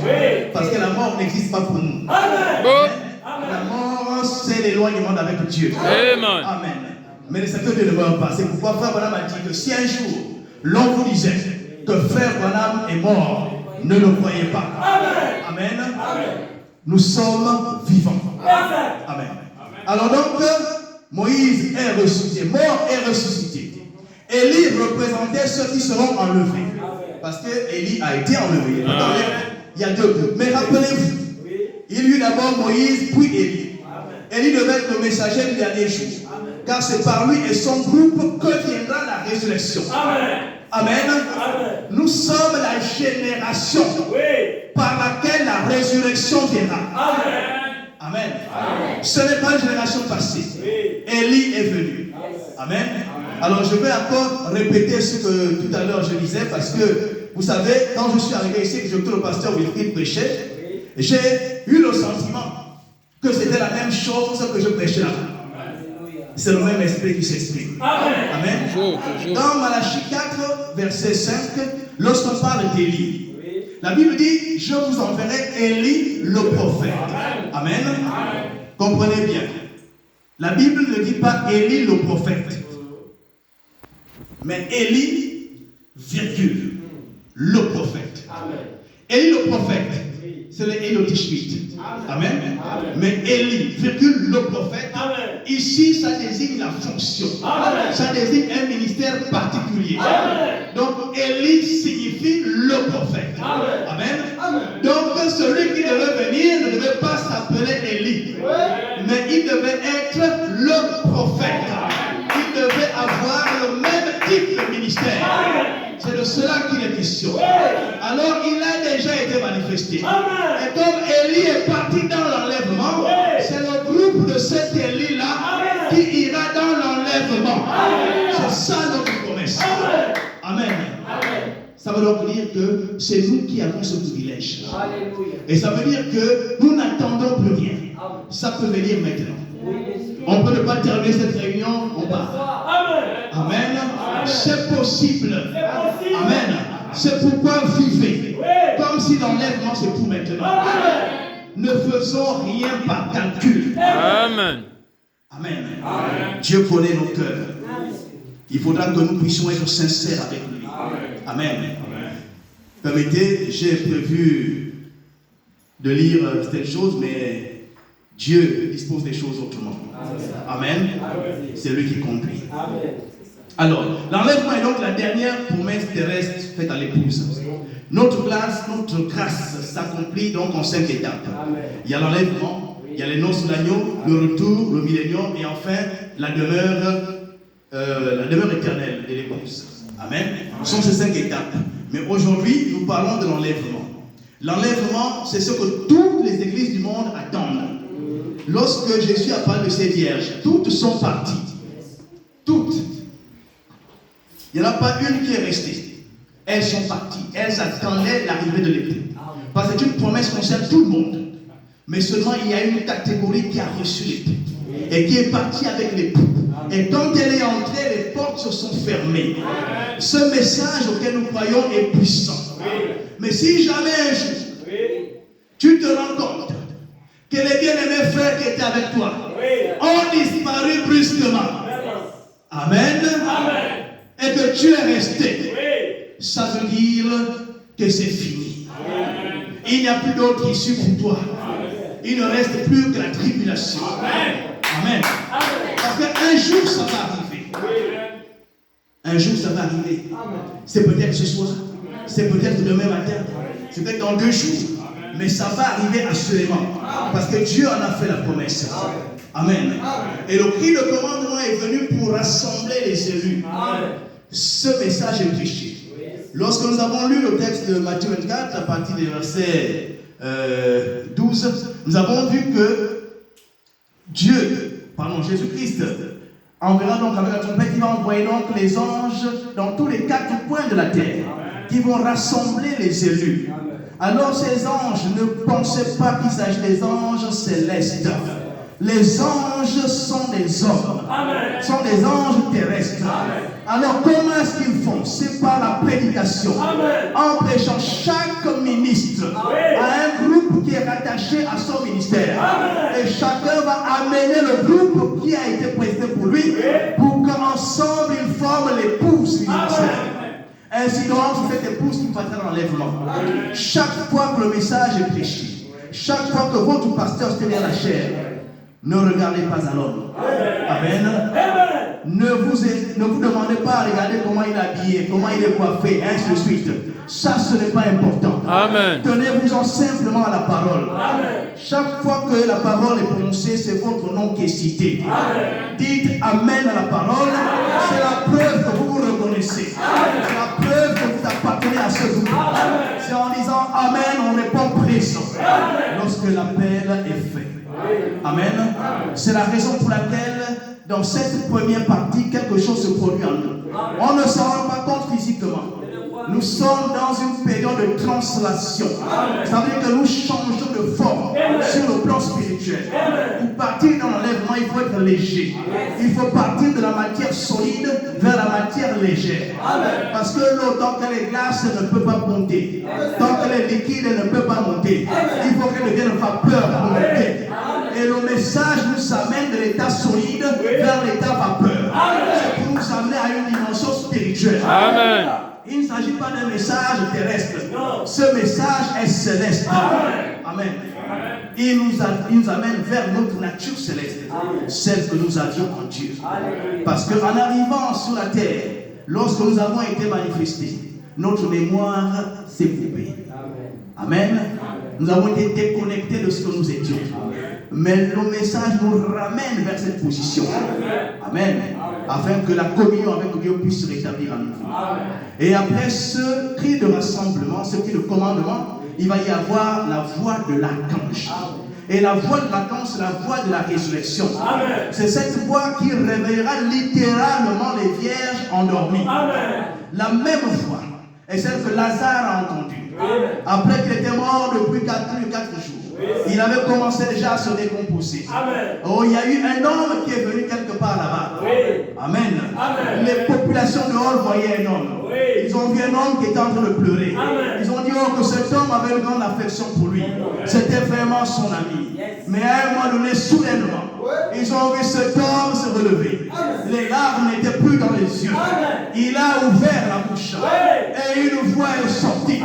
Parce que la mort n'existe pas pour nous. Amen. Amen. La mort, c'est l'éloignement d'avec Dieu. Amen. Amen. Mais les serviteurs de Dieu ne meurent pas. C'est pourquoi Frère Branham a dit que si un jour l'on vous disait que Frère Branham est mort, ne le croyez pas. Amen. Amen. Amen. Nous sommes vivants. Amen. Amen. Alors donc, Moïse est ressuscité, mort et ressuscité. Élie représentait ceux qui seront enlevés. Parce que Élie a été enlevé. Il y a deux groupes. Mais rappelez-vous, il y eut d'abord Moïse, puis Élie. Élie devait être le messager du dernier jour. Car c'est par lui et son groupe que viendra la résurrection. Amen. Amen. Amen. Nous sommes la génération par laquelle la résurrection viendra. Amen. Amen. Amen. Ce n'est pas une génération passée. Élie est venu. Amen. Alors je vais encore répéter ce que tout à l'heure je disais parce que vous savez, quand je suis arrivé ici, que j'écoutais le pasteur Wilfried prêcher, j'ai eu le sentiment que c'était la même chose que je prêchais là-bas. C'est le même esprit qui s'exprime. Amen. Amen. Dans Malachie 4, verset 5, lorsqu'on parle d'Élie, la Bible dit, je vous enverrai Élie le prophète. Amen. Amen. Comprenez bien. La Bible ne dit pas Élie le prophète. Mais Élie, virgule, le prophète. Élie le prophète, c'est le Élie Tishbit. Amen. Amen. Mais Élie, virgule, le prophète, amen. Ici, ça désigne la fonction. Amen. Ça désigne un ministère particulier. Amen. Donc, Élie signifie le prophète. Amen. Amen. Amen. Donc, celui qui devait venir ne devait pas s'appeler Élie, mais il devait être le prophète. Il devait avoir le même type de ministère. C'est de cela qu'il est question. Alors il a déjà été manifesté. Amen. Et comme Élie est parti dans l'enlèvement, c'est le groupe de cet Élie-là qui ira dans l'enlèvement. C'est ça notre promesse. Amen. Amen. Ça veut donc dire que c'est nous qui avons ce privilège. Alléluia. Et ça veut dire que nous n'attendons plus rien. Ça peut venir maintenant. On peut ne pas terminer cette réunion, on part. Amen. Amen. C'est possible. Amen. C'est pourquoi vivez. Comme si l'enlèvement c'est pour maintenant. Amen. Ne faisons rien par calcul. Amen. Amen. Amen. Dieu connaît nos cœurs. Il faudra que nous puissions être sincères avec lui. Amen. Amen. Permettez, j'ai prévu de lire telle chose, mais Dieu dispose des choses autrement. Amen. Amen. C'est lui qui conduit. Amen. Alors, l'enlèvement est donc la dernière promesse terrestre faite à l'épouse. Notre grâce s'accomplit donc en 5 étapes. Amen. Il y a l'enlèvement, il y a les noces de l'agneau, le retour, le millénium et enfin la demeure éternelle de l'épouse. Amen. Ce sont ces 5 étapes. Mais aujourd'hui, nous parlons de l'enlèvement. L'enlèvement, c'est ce que toutes les églises du monde attendent. Lorsque Jésus a parlé de ces vierges, toutes sont parties. Toutes. Il n'y en a pas une qui est restée. Elles sont parties. Elles attendaient l'arrivée de l'époux. Parce que c'est une promesse qui concerne tout le monde. Mais seulement il y a une catégorie qui a reçu l'époux. Et qui est partie avec l'époux. Et quand elle est entrée, les portes se sont fermées. Ce message auquel nous croyons est puissant. Mais si jamais un jour, tu te rends compte que les bien-aimés frères qui étaient avec toi ont disparu brusquement. Amen. Amen. Et que tu es resté. Ça veut dire que c'est fini. Amen. Il n'y a plus d'autre issue pour toi. il ne reste plus que la tribulation. Amen. Parce qu'un jour, ça va arriver. Un jour, ça va arriver. C'est peut-être ce soir. C'est peut-être demain matin. C'est peut-être dans 2 jours. Mais ça va arriver assurément. Parce que Dieu en a fait la promesse. Amen. Et le cri de commandement est venu pour rassembler les élus. Ce message est prêché. Lorsque nous avons lu le texte de Matthieu 24, à partir du verset 12, nous avons vu que Jésus-Christ enverra donc avec la trompette, il va envoyer donc les anges dans tous les 4 coins de la terre, qui vont rassembler les élus. Alors ces anges, ne pensez pas qu'il s'agit des anges célestes. Les anges sont des hommes, sont des anges terrestres. Alors comment est-ce qu'ils font? C'est par la prédication. En prêchant, chaque ministre a un groupe qui est rattaché à son ministère. Et chacun va amener le groupe qui a été prêté pour lui, pour qu'ensemble ils forment l'épouse du ministère. Ainsi donc, c'est cette épouse qui passera dans l'enlèvement. Chaque fois que le message est prêché, chaque fois que votre pasteur se tient la chair, ne regardez pas à l'homme. Amen. Ne vous demandez pas à regarder comment il est habillé, comment il est coiffé, ainsi de suite. Ça, ce n'est pas important. Amen. Tenez-vous-en simplement à la parole. Amen. Chaque fois que la parole est prononcée, c'est votre nom qui est cité. Amen. Dites Amen à la parole. C'est la preuve que vous vous reconnaissez. C'est la preuve que vous appartenez à ce groupe. C'est en disant Amen, on répond présent. Lorsque l'appel est fait. Amen. C'est la raison pour laquelle dans cette première partie, quelque chose se produit en nous. On ne s'en rend pas compte physiquement. Nous sommes dans une période de translation. Ça veut dire que nous changeons de forme sur le plan spirituel. Pour partir dans l'enlèvement, il faut être léger. Il faut partir de la matière solide vers la matière légère. Parce que l'eau, tant qu'elle est glace, elle ne peut pas monter. Tant qu'elle est liquide, elle ne peut pas monter. Il faut qu'elle devienne vapeur pour monter. Et le message nous amène de l'état solide vers l'état vapeur. C'est pour nous amener à une dimension spirituelle. Amen. Il ne s'agit pas d'un message terrestre. Ce message est céleste. Amen. Il nous amène vers notre nature céleste. Celle que nous avions en Dieu. Parce qu'en arrivant sur la terre, lorsque nous avons été manifestés, notre mémoire s'est coupée. Amen. Nous avons été déconnectés de ce que nous étions. Mais le message nous ramène vers cette position. Amen. Afin que la communion avec Dieu puisse se rétablir en nous. Et après ce cri de rassemblement, ce cri de commandement, il va y avoir la voix de l'archange. Et la voix de l'archange, c'est la voix de la résurrection. C'est cette voix qui réveillera littéralement les vierges endormies. La même voix est celle que Lazare a entendue. Après qu'il était mort depuis 4 jours. Il avait commencé déjà à se décomposer. Oh, il y a eu un homme qui est venu quelque part là-bas. Amen. Les populations dehors voyaient un homme. Ils ont vu un homme qui était en train de pleurer. Ils ont dit que cet homme avait une grande affection pour lui. C'était vraiment son ami. Mais à un moment donné, soudainement, ils ont vu cet homme se relever. Les larmes n'étaient plus dans les yeux. Il a ouvert la bouche. Et une voix est sortie.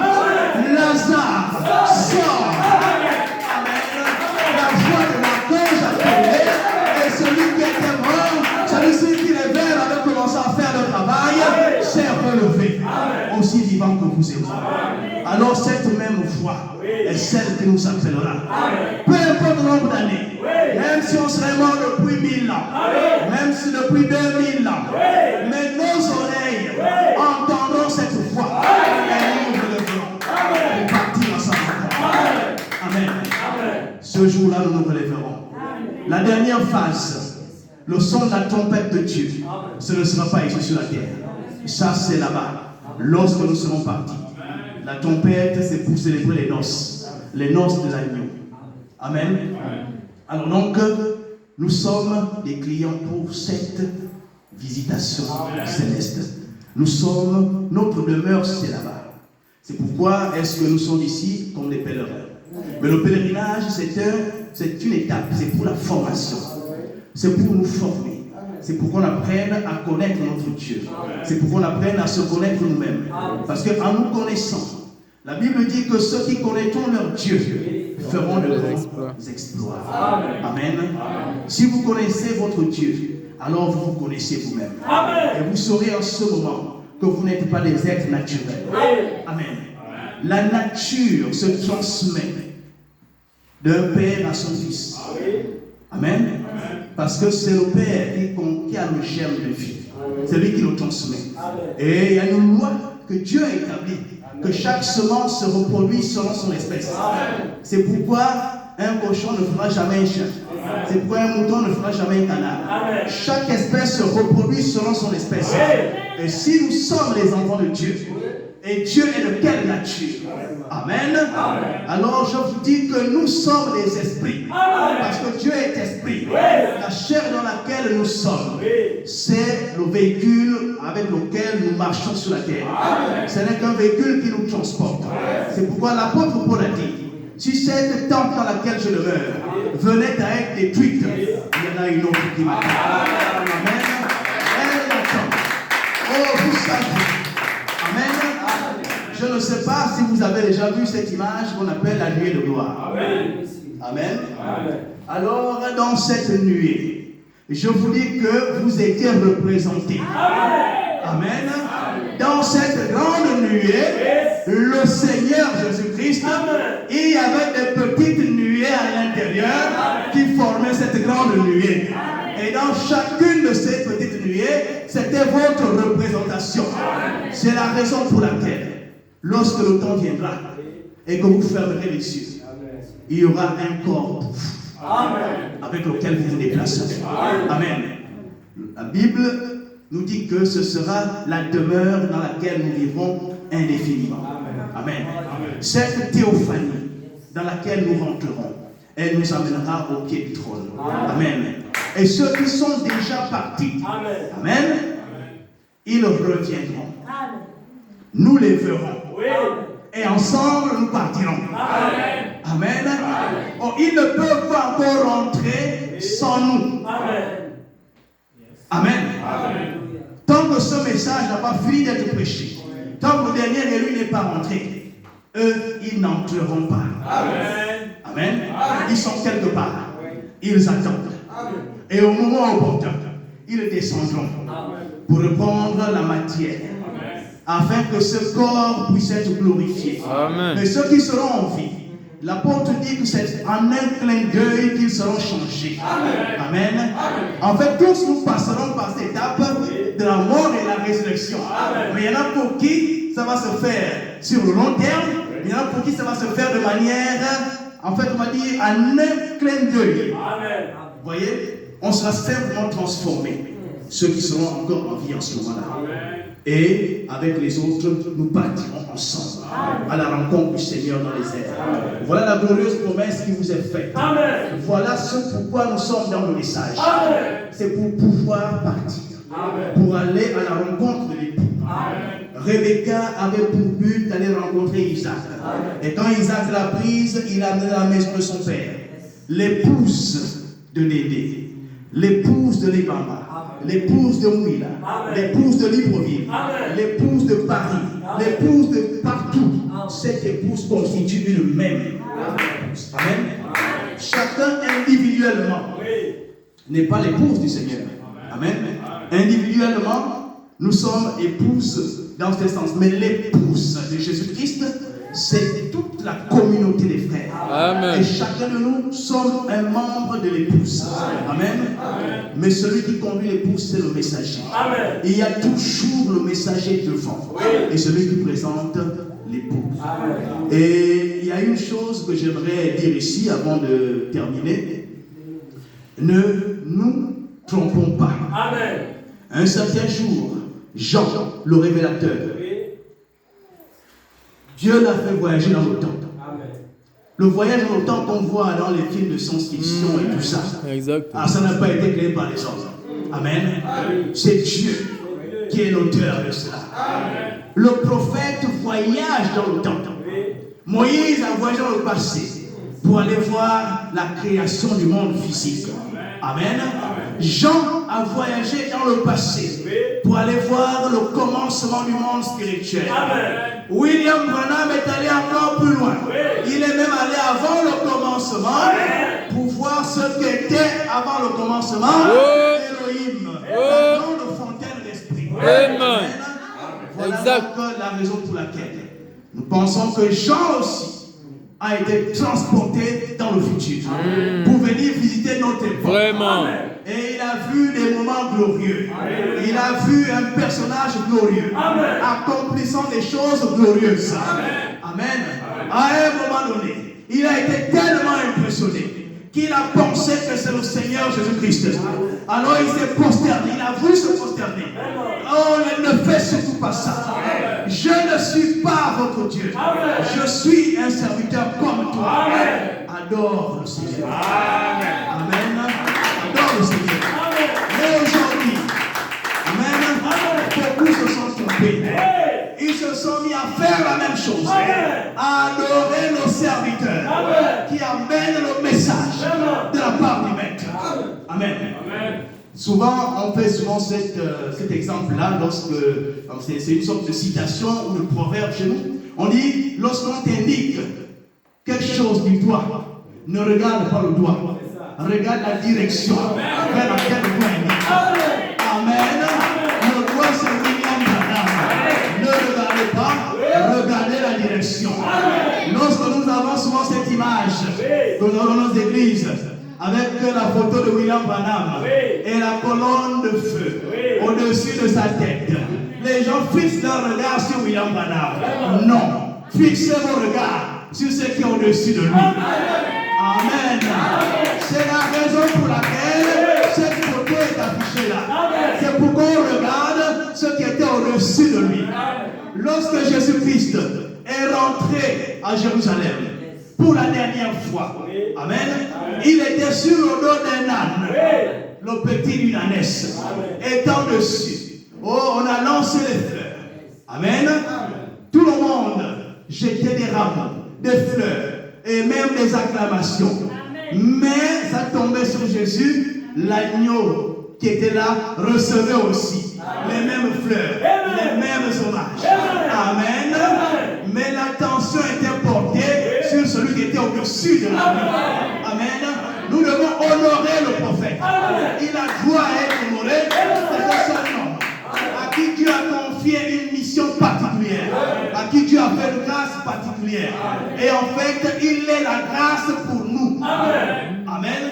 Lazare, sort. La voix de l'archange a tombé. Et celui qui était mort, celui qui les verts avait commencé à faire le travail, s'est relevé. Aussi vivant que vous êtes. Alors cette même voix est celle qui nous appellera. Peu importe le nombre d'années, même si on serait mort depuis 1000 ans, même si depuis 2000 ans, mais nos oreilles entendront cette voix et nous nous relèverons pour partir ensemble. Amen. Ce jour-là, nous nous relèverons. La dernière phase, le son de la trompette de Dieu, ce ne sera pas ici sur la terre. Ça, c'est là-bas, lorsque nous serons partis. La trompette, c'est pour célébrer les noces de l'agneau. Amen. Alors donc, nous sommes des clients pour cette visitation céleste. Notre demeure, c'est là-bas. C'est pourquoi est-ce que nous sommes ici comme des pèlerins. Mais le pèlerinage, c'est une étape, c'est pour la formation. C'est pour nous former. C'est pour qu'on apprenne à connaître notre Dieu. C'est pour qu'on apprenne à se connaître nous-mêmes. Parce qu'en nous connaissant, la Bible dit que ceux qui connaîtront leur Dieu feront de grands exploits. Amen. Si vous connaissez votre Dieu, alors vous vous connaissez vous-même. Et vous saurez en ce moment que vous n'êtes pas des êtres naturels. Amen. La nature se transmet d'un père à son fils. Amen. Parce que c'est le père qui a le germe de vie. C'est lui qui le transmet. Et il y a une loi que Dieu a établie, que chaque semence se reproduit selon son espèce. C'est pourquoi un cochon ne fera jamais un chien. C'est pourquoi un mouton ne fera jamais un canard. Chaque espèce se reproduit selon son espèce. Et si nous sommes les enfants de Dieu, et Dieu est de quelle nature? Amen. Alors je vous dis que nous sommes les esprits. Parce que Dieu est esprit. La chair dans laquelle nous sommes, c'est le véhicule avec lequel nous marchons sur la terre. Ce n'est qu'un véhicule qui nous transporte. C'est pourquoi l'apôtre Paul a dit, si cette tente dans laquelle je demeure venait à être détruite, il y en a une autre qui m'attend. Amen. Elle m'attend. Oh, vous savez. Amen. Je ne sais pas si vous avez déjà vu cette image qu'on appelle la nuée de gloire. Amen. Alors, dans cette nuée, je vous dis que vous étiez représentés. Amen. Dans cette grande nuée, le Seigneur Jésus-Christ, il y avait des petites nuées à l'intérieur qui formaient cette grande nuée. Et dans chacune de ces petites nuées, c'était votre représentation. C'est la raison pour laquelle, lorsque le temps viendra et que vous fermerez les yeux, il y aura un corps avec lequel vous vous déplacerez. Amen. La Bible nous dit que ce sera la demeure dans laquelle nous vivrons indéfiniment. Amen. Cette théophanie dans laquelle nous rentrerons, elle nous amènera au pied du trône. Amen. Et ceux qui sont déjà partis, amen, ils reviendront. Nous les verrons. Et ensemble, nous partirons. Amen. Oh, ils ne peuvent pas encore rentrer sans nous. Amen. Tant que ce message n'a pas fini d'être prêché, tant que le dernier élu n'est pas rentré, eux, ils n'entreront pas. Amen. Ils sont quelque part. Ils attendent. Et au moment opportun, ils descendront pour reprendre la matière, afin que ce corps puisse être glorifié. Amen. Mais ceux qui seront en vie, l'apôtre dit que c'est en un clin d'œil qu'ils seront changés. Amen. En fait, tous nous passerons par cette étape de la mort et la résurrection. Mais il y en a pour qui ça va se faire sur le long terme. Il y en a pour qui ça va se faire de manière, en fait, on va dire, en un clin d'œil. Vous voyez, on sera simplement transformés, ceux qui seront encore en vie en ce moment-là. Et avec les autres, nous partirons ensemble à la rencontre du Seigneur dans les airs. Voilà la glorieuse promesse qui vous est faite. Voilà ce pourquoi nous sommes dans le message. C'est pour pouvoir partir, pour aller à la rencontre de l'époux. Rebecca avait pour but d'aller rencontrer Isaac. Et quand Isaac l'a prise, il l'a amené à la maison de son père. L'épouse de Dédé, l'épouse de Libamba, l'épouse de Mouila, l'épouse de Libreville, l'épouse de Paris, l'épouse de partout. Cette épouse constitue une même. Amen. Chacun individuellement n'est pas l'épouse du Seigneur. Amen. Individuellement, nous sommes épouses dans ce sens. Mais l'épouse de Jésus-Christ, c'est toute la communauté des frères. Amen. Et chacun de nous sommes un membre de l'épouse. Amen. Mais celui qui conduit l'épouse, c'est le messager. Amen. Il y a toujours le messager devant. Et celui qui présente l'épouse. Et il y a une chose que j'aimerais dire ici avant de terminer. Ne nous trompons pas. Amen. Un certain jour, Jean, le révélateur, Dieu l'a fait voyager dans le temps. Le voyage dans le temps qu'on voit dans les films de science-fiction et tout ça, ça n'a pas été créé par les hommes. Amen. C'est Dieu qui est l'auteur de cela. Le prophète voyage dans le temps. Moïse a voyagé dans le passé pour aller voir la création du monde physique. Amen. Jean a voyagé dans le passé pour aller voir le commencement du monde spirituel. William Branham est allé encore plus loin. Il est même allé avant le commencement pour voir ce qu'était avant le commencement Elohim, la grande fontaine d'esprit. Amen. Voilà Exact. donc la raison pour laquelle nous pensons que Jean aussi a été transporté dans le futur pour venir visiter notre époque. Vraiment. Et il a vu des moments glorieux. Il a vu un personnage glorieux accomplissant des choses glorieuses. Amen. À un moment donné, il a été tellement impressionné qu'il a pensé que c'est le Seigneur Jésus-Christ. Alors il s'est prosterné, il a voulu se prosterner. Oh, il ne fait surtout pas ça. Je ne suis pas votre Dieu. Je suis un serviteur comme toi. Adore le Seigneur. Amen. Adore le Seigneur. Et aujourd'hui, amen, beaucoup se sont trompés. Ils se sont mis à faire la même chose. À adorer nos serviteurs qui amènent le message de la part du Maître. Amen. Souvent, on fait souvent cet exemple-là lorsque, c'est une sorte de citation ou de proverbe chez nous. On dit, lorsqu'on t'indique quelque chose du doigt, ne regarde pas le doigt. Regarde la direction vers laquelle le doigt indique. Amen. Le doigt, c'est William Branham. Ne regardez pas, regardez la direction. Lorsque nous avons souvent cette image dans nos églises, avec la photo de William Branham et la colonne de feu au-dessus de sa tête, les gens fixent leur regard sur William Branham. Non, fixez vos regards sur ce qui est au-dessus de lui. Amen. C'est la raison pour laquelle cette photo est affichée là. C'est pour qu'on regarde ce qui était au-dessus de lui. Lorsque Jésus-Christ est rentré à Jérusalem pour la dernière fois, amen, il était sur le dos d'un âne, le petit d'une ânesse, étant dessus. Oh, on a lancé les fleurs. Amen. Tout le monde jetait des rameaux, des fleurs et même des acclamations. Mais ça tombait sur Jésus, l'agneau qui était là recevait aussi les mêmes fleurs, les mêmes hommages. Amen. Mais l'attention était portée sur celui qui était au-dessus de la vie. Amen. Nous devons honorer le prophète. Il a droit à être honoré. C'est un homme à qui Dieu a confié une mission particulière, à qui Dieu a fait une grâce particulière. Et en fait, il est la grâce pour nous. Amen.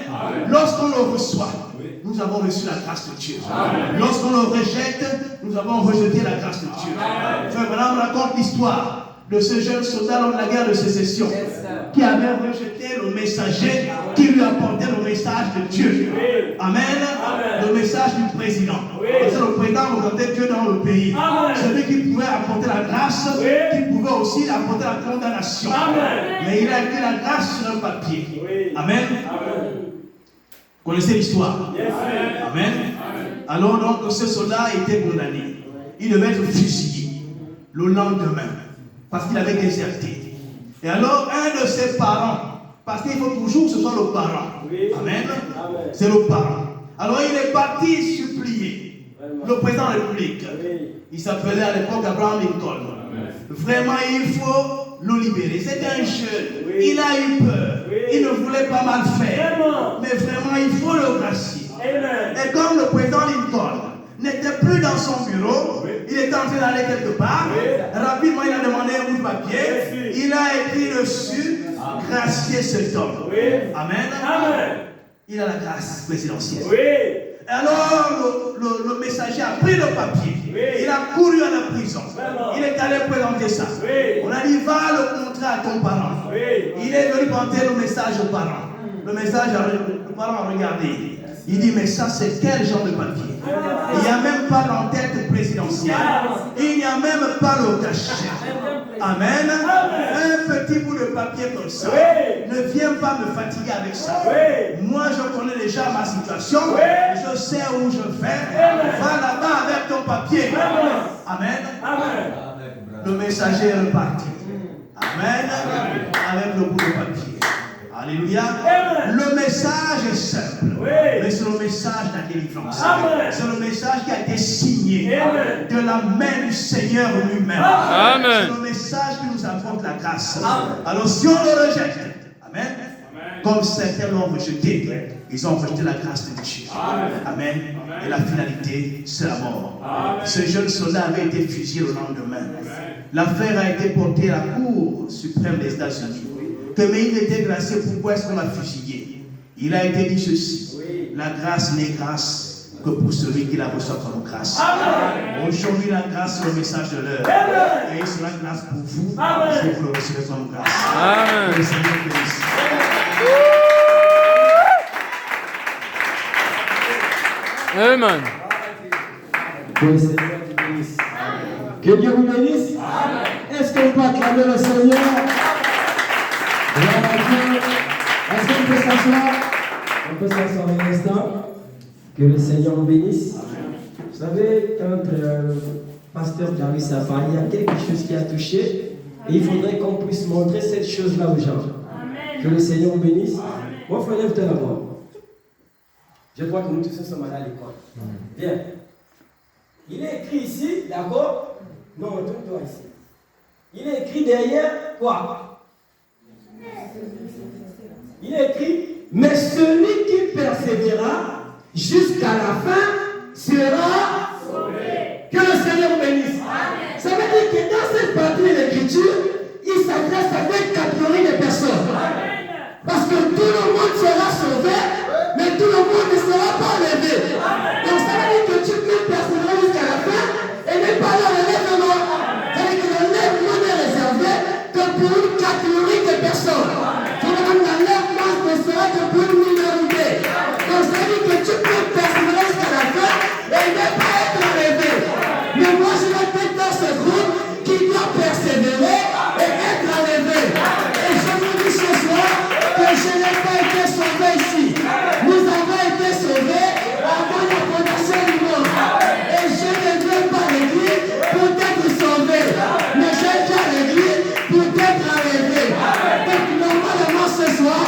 Lorsqu'on le reçoit, nous avons reçu la grâce de Dieu. Lorsqu'on le rejette, nous avons rejeté la grâce de Dieu. Frère Branham raconte l'histoire de ce jeune soldat lors de la guerre de sécession qui avait rejeté le messager qui lui apportait le message de Dieu. Amen. Le message du président. Parce que le président représentait Dieu dans le pays. Celui qui pouvait apporter la grâce, qui pouvait aussi apporter la condamnation. Mais il a écrit la grâce sur un papier. Amen. Vous connaissez l'histoire? Amen. Alors donc ce soldat était condamné. Il devait être fusillé le lendemain parce qu'il avait déserté. Et alors un de ses parents, parce qu'il faut toujours que ce soit le parent. Amen. C'est le parent. Alors il est parti supplier le président de la République. Il s'appelait à l'époque Abraham Lincoln. Vraiment il faut le libérer. C'était un jeune. Il a eu peur. Il ne voulait pas mal faire. Mais vraiment il faut le gracier. Et comme le président Lincoln n'était plus dans son bureau, il était en train d'aller quelque part, rapidement il a demandé un bout de papier, il a écrit dessus, gracier cet homme. Amen. Il a la grâce présidentielle. Alors le messager a pris le papier, il a couru à la prison, il est allé présenter ça. On a dit va le montrer à ton parent. Il est venu présenter le message au parent. Le parent a regardé. Il dit, mais ça, c'est quel genre de papier? Il n'y a même pas l'entête présidentielle. Il n'y a même pas le cachet. Amen. Un petit bout de papier comme ça. Ne viens pas me fatiguer avec ça. Moi, je connais déjà ma situation. Je sais où je vais. Va là-bas avec ton papier. Amen. Le messager est reparti. Amen. Avec le bout de papier. Alléluia. Le message est simple. mais c'est le message de la délivrance. C'est le message qui a été signé de la main du Seigneur lui-même. C'est le message qui nous apporte la grâce. Alors si on le rejette, amen, comme certains l'ont rejeté, ils ont rejeté la grâce de Dieu. Amen. Et la finalité, c'est la mort. Ce jeune soldat avait été fusillé le lendemain. L'affaire a été portée à la Cour suprême des États-Unis. Mais il était gracié, pourquoi est-ce qu'on l'a fusillé? Il a été dit ceci: la grâce n'est grâce que pour celui qui la reçoit comme grâce. Aujourd'hui, la grâce, c'est le message de l'heure. Et il sera grâce pour vous, si vous le recevez comme grâce. Amen. Le Seigneur bénisse. Amen. Que le Seigneur te bénisse. Que Dieu vous bénisse. Est-ce qu'on peut acclamer le Seigneur? Est-ce qu'on peut s'asseoir? On peut s'asseoir un instant. Que le Seigneur vous bénisse. Vous savez, quand pasteur Darius a parlé, il y a quelque chose qui a touché. Et il faudrait qu'on puisse montrer cette chose-là aux gens. Que le Seigneur vous bénisse. Moi, il faut lever la voix. Je crois que nous tous sommes allés à l'école. Bien. Il est écrit ici, d'accord? Non, tourne-toi ici. Il est écrit derrière quoi? Il est écrit, mais celui qui persévérera jusqu'à la fin sera sauvé. Que le Seigneur bénisse. Ça veut dire que dans cette partie de l'écriture, il s'adresse à deux catégories de personnes. Parce que tout le monde sera sauvé, mais tout le monde ne sera pas enlevé. Donc ça veut dire que tu peux persévérer jusqu'à la fin et ne pas aller à l'enlèvement. Ça veut dire que l'enlèvement n'est réservé que pour une catégorie de personnes. L'enlèvement ne sera que pour une minorité. Donc ça veut dire que tu peux persévérer jusqu'à la fin et ne pas être enlevé. Mais moi je vais être dans ce groupe qui doit persévérer et être enlevé. Et je vous dis ce soir que je n'ai pas été sauvé ici. Nous avons été sauvés avant la fondation du monde. Et je ne viens pas à l'église pour être sauvé. Mais je viens à l'église pour être enlevé. Donc normalement ce soir,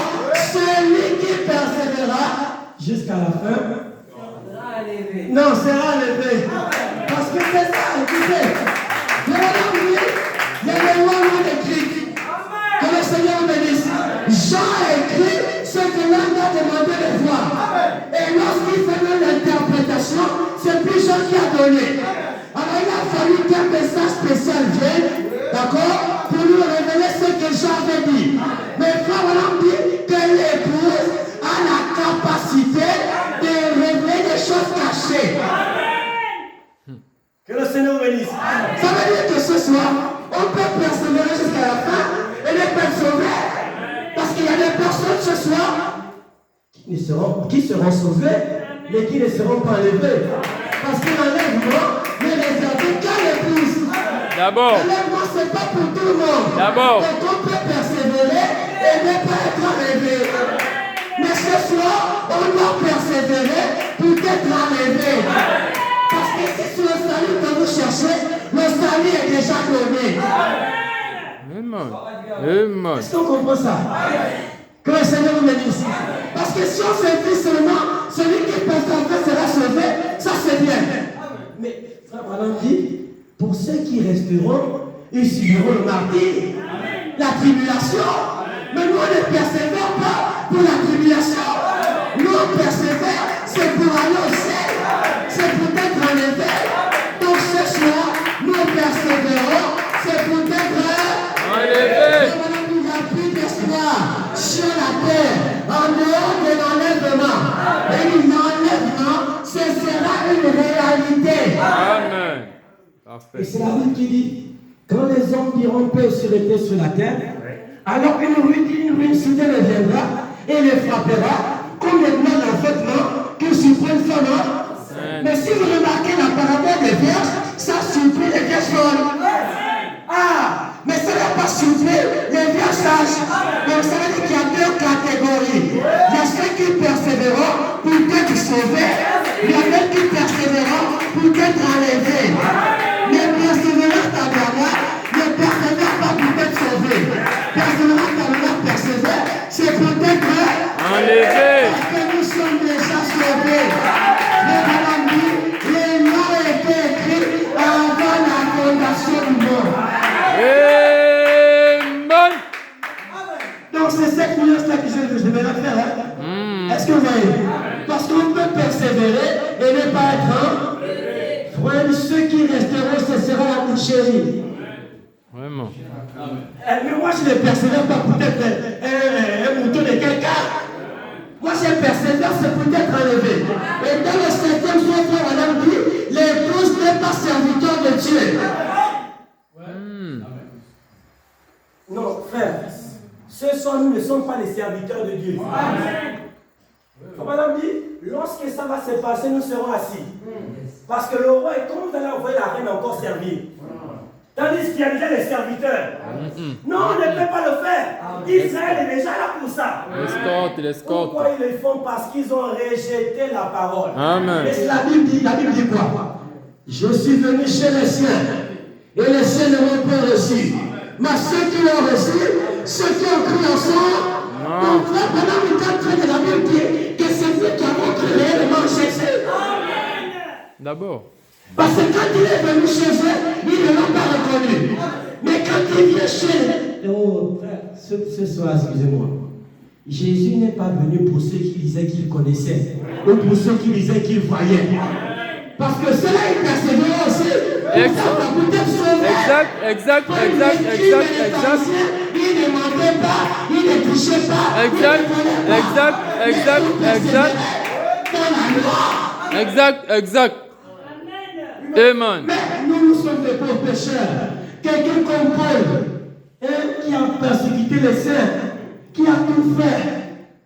celui qui persévérera jusqu'à la fin sera enlevé. Non, sera enlevé. Parce que c'est ça, écoutez. Le bonhomme dit, il y a des lois non écrites. Que le Seigneur bénisse. Jean a écrit ce que l'homme a demandé de voir. Et lorsqu'il fait l'interprétation, c'est plus Jean qui a donné. Alors il a fallu qu'un message spécial vienne, d'accord, pour nous révéler ce que Jean avait dit. Mais frère, on dit que l'épouse a la capacité de révéler des choses cachées. Que le Seigneur bénisse. Ça veut dire que ce soir, on peut persévérer jusqu'à la fin et ne pas être sauvé. Parce qu'il y a des personnes ce soir qui seront sauvées, mais qui ne seront pas enlevées. Parce que l'enlèvement n'est réservé qu'à l'épouse. D'abord. L'enlèvement, ce n'est pas pour tout le monde. D'abord. Donc on peut persévérer et ne pas être enlevé. Mais ce soir, on doit persévérer pour être enlevé. Parce que si c'est le salut que vous cherchez, le salut est déjà donné. Amen. Amen. Est-ce qu'on comprend ça? Que le Seigneur vous bénisse. Parce que si on se dit seulement, celui qui persévère sera sauvé, ça c'est bien. Mais frère Madame dit, pour ceux qui resteront, ils subiront le martyre, la tribulation. Mais nous on ne persévère pas pour la tribulation. Nous on persévère, c'est pour aller au ciel, c'est pour être enlevé. Donc ce soir, nous persévérons, c'est pour être enlevé. Il n'y a plus d'espoir sur la terre, en dehors de l'enlèvement. Et l'enlèvement, ce sera une réalité. Amen. Et Parfait. c'est la Bible qui dit, quand les hommes diront paix et sûreté sur la terre, alors une ruine soudaine viendra et les frappera, comme les mois d'enfantement que surprennent son homme. Mais si vous remarquez la parabole des vierges, ça surprend les vierges folles. Ah, mais ça n'a pas surpris les vierges sages. Donc ça veut dire qu'il y a deux catégories. Il y a ceux qui persévéreront pour être sauvés, il y a ceux qui persévéreront pour être enlevés. Les persévérants tabernacle ne persévèrent pas pour être sauvés. Persévérant tabernacle persévère, c'est pour être Enlevé. parce que nous sommes déjà Venez pas être un. Frère, ceux qui resteront, ce sera la boucherie. Vraiment. Mais moi, je ne persévère pas pour être un mouton de quelqu'un. Moi, je persévère, c'est pour être enlevé. Et dans le 7e jour, frère, madame dit, l'épouse n'est pas serviteur de Dieu. Non, frère, ce soir, nous ne sommes pas les serviteurs de Dieu. Amen. Madame dit, lorsque ça va se passer, nous serons assis. Parce que le roi est comme vous allez envoyer la reine encore servir. Tandis qu'il y a déjà les serviteurs. Non, on ne peut pas le faire. Israël est déjà là pour ça. L'escorte. Pourquoi ils le font? Parce qu'ils ont rejeté la parole. Amen. Et la Bible dit quoi? Je suis venu chez les siens. Et les siens ne m'ont pas reçu. Mais ceux qui l'ont reçu, ceux qui ont cru en son, donc là, pendant le temps de la Bible dit que c'est nous qui avons cru réellement Jésus. D'abord. Parce que quand il est venu chez eux, ils ne l'ont pas reconnu. Mais quand il vient chez... Oh, frère, ce soir, excusez-moi. Jésus n'est pas venu pour ceux qui disaient qu'il connaissait, ou pour ceux qui disaient qu'il voyait. Parce que cela, ils persévéraient aussi. Exact. Il ne mentait pas, il ne touchait pas. Exact. Amen. Mais nous sommes des pauvres pécheurs. Quelqu'un comme Paul, qui a persécuté les saints, qui a tout fait.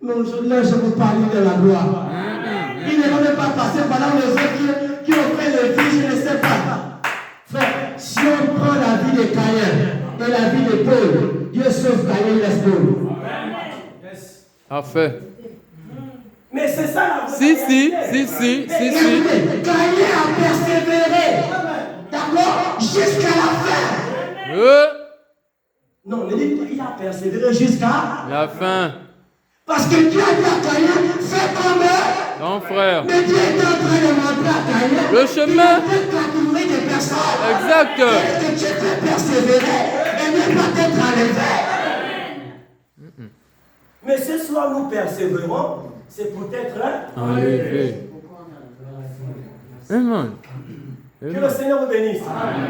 Mais aujourd'hui, je vous parle de la gloire. Il ne va même pas passer pendant les autres qui ont fait le vie, je ne sais pas. Frère, si on prend la vie de Caïn et la vie de Paul, Dieu sauve Caïn, laisse Paul. Parfait. Mais c'est ça la Si. Caïn a persévéré. D'accord? Jusqu'à la fin. Non, ne dites pas il a persévéré jusqu'à la fin. Parce que Dieu a dit à Caïn, fais comme eux. Non, frère. Mais Dieu est en train de montrer à Caïn le chemin. Il peut catégorie des personnes. Exact. Et que tu peux persévérer et ne pas être enlevé. Mais ce soir, nous persévérons, c'est peut-être enlevé. Amen. Que le Seigneur vous bénisse.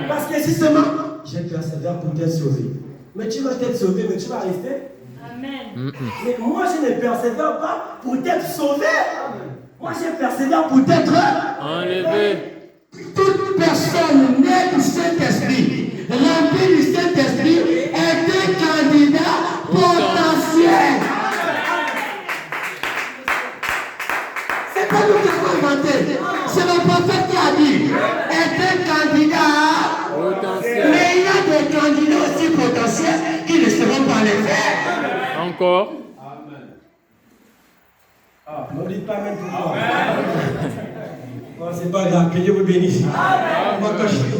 Parce que justement, je persévère pour t'être sauvé. Mais tu vas t'être sauvé, mais tu vas rester. Amen. Mais moi, je ne persévère pas pour t'être sauvé. Moi, je persévère pour t'être enlevé. Toute personne née du Saint-Esprit, remplie du Saint-Esprit, est un candidat potentiel. C'est pas nous qui avons inventé. C'est le prophète qui a dit est un candidat potentiel. Mais il y a des candidats aussi potentiels qui ne seront pas les faire. Encore. Ne dites pas même pourquoi. Bon, c'est pas grave, que Dieu vous bénisse. Moi, quand je suis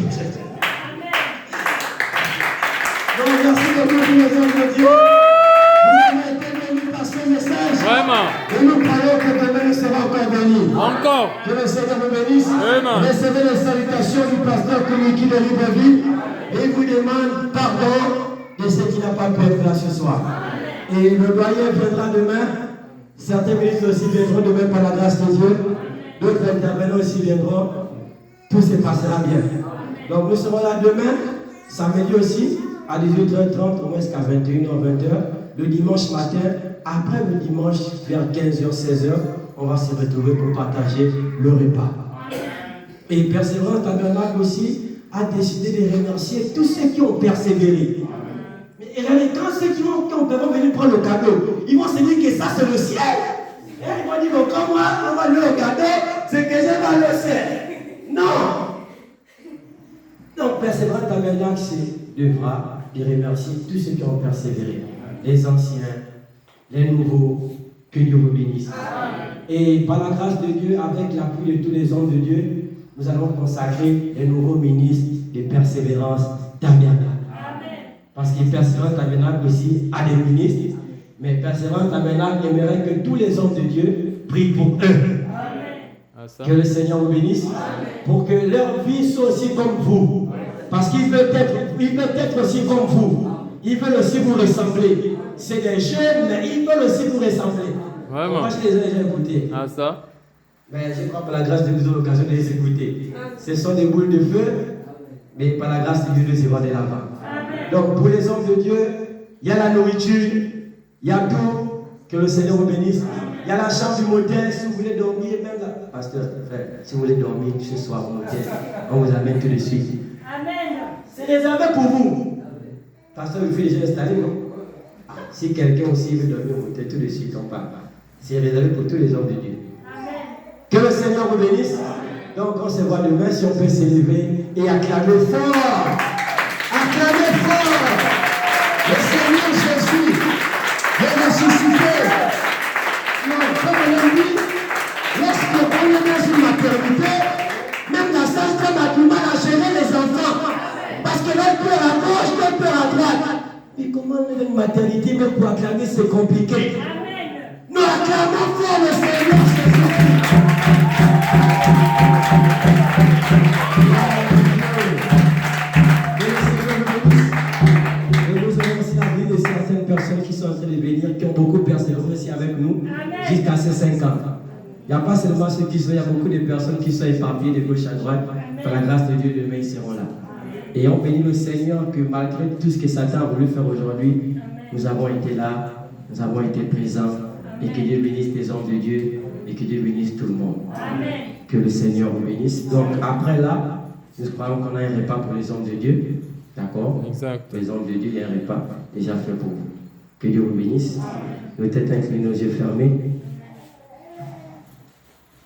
donc, merci beaucoup, les hommes de Dieu. Vous avez été bénis par ce message. Vraiment. Et nous croyons que demain nous serons encore bénis. Encore. Que le Seigneur vous bénisse. Amen. Recevez les salutations du pasteur Kouniki de Libreville. Et il vous demande pardon de ce qui n'a pas pu être là ce soir. Et le doyen viendra demain. Certains ministres aussi viendront demain par la grâce de Dieu. D'autres intervenants aussi viendront. Tout se passera bien. Donc nous serons là demain, samedi aussi, à 18h30, au moins jusqu'à 21h, 20h. Le dimanche matin, après le dimanche, vers 15h, 16h, on va se retrouver pour partager le repas. Et Persévérance Tabernacle aussi a décidé de remercier tous ceux qui ont persévéré. Et quand ceux qui vont venir prendre le cadeau, ils vont se dire que ça c'est le ciel. Et ils vont dire, bon, comme moi, on va lui regarder, c'est que j'ai dans le ciel. Non. Donc, Persévérance Tabernacle devra remercier tous ceux qui ont persévéré. Les anciens, les nouveaux, que Dieu vous bénisse. Et par la grâce de Dieu, avec l'appui de tous les hommes de Dieu, nous allons consacrer les nouveaux ministres de Persévérance Tabernacle. Parce que Persévérance Tabernacle aussi a des ministres, mais Persévérance Tabernacle aimerait que tous les hommes de Dieu prient pour eux. Que le Seigneur vous bénisse. Pour que leur vie soit aussi comme vous. Parce qu'ils veulent être aussi comme vous. Ils veulent aussi vous ressembler. C'est des jeunes, mais ils veulent aussi vous ressembler. Vraiment. Moi, je les ai déjà écoutés. Ah, ça? Mais je crois que par la grâce de Dieu, nous avons l'occasion de les écouter. Ce sont des boules de feu, mais par la grâce de Dieu, nous avons des lavants. Donc, pour les hommes de Dieu, il y a la nourriture, il y a tout, que le Seigneur vous bénisse. Il y a la chambre du motel, si vous voulez dormir, même là. Pasteur, frère, si vous voulez dormir ce soir au motel, on vous amène tout de suite. C'est réservé pour vous. Pasteur, il faut déjà installer, non? Si quelqu'un aussi veut dormir au motel, tout de suite, on parle. C'est réservé pour tous les hommes de Dieu. Que le Seigneur vous bénisse. Donc, on se voit demain si on peut s'élever et acclamer fort. Acclamer fort. Le Seigneur Jésus est ressuscité. Comme on l'a dit, lorsqu'on est dans une maternité, même la sage-femme a du mal à gérer les enfants. Parce que l'un pleure à gauche, l'autre pleure à droite. Mais comment on est dans une maternité, même pour acclamer, c'est compliqué. Nous acclamons fort le Seigneur Jésus-Christ. Et nous avons aussi la vie de certaines personnes qui sont en train de venir, qui ont beaucoup persévéré aussi avec nous jusqu'à ces 5 ans. Il n'y a pas seulement ceux qui sont, il y a beaucoup de personnes qui sont éparpillées de gauche à droite. Par la grâce de Dieu, demain ils seront là. Et on bénit le Seigneur que malgré tout ce que Satan a voulu faire aujourd'hui, nous avons été là, nous avons été présents. Et que Dieu bénisse les hommes de Dieu et que Dieu bénisse tout le monde. Amen. Que le Seigneur vous bénisse. Donc après là, nous croyons qu'on a un repas pour les hommes de Dieu. D'accord? Exact. Pour les hommes de Dieu, il y a un repas déjà fait pour vous. Que Dieu vous bénisse. Nos têtes inclinées, nos yeux fermés.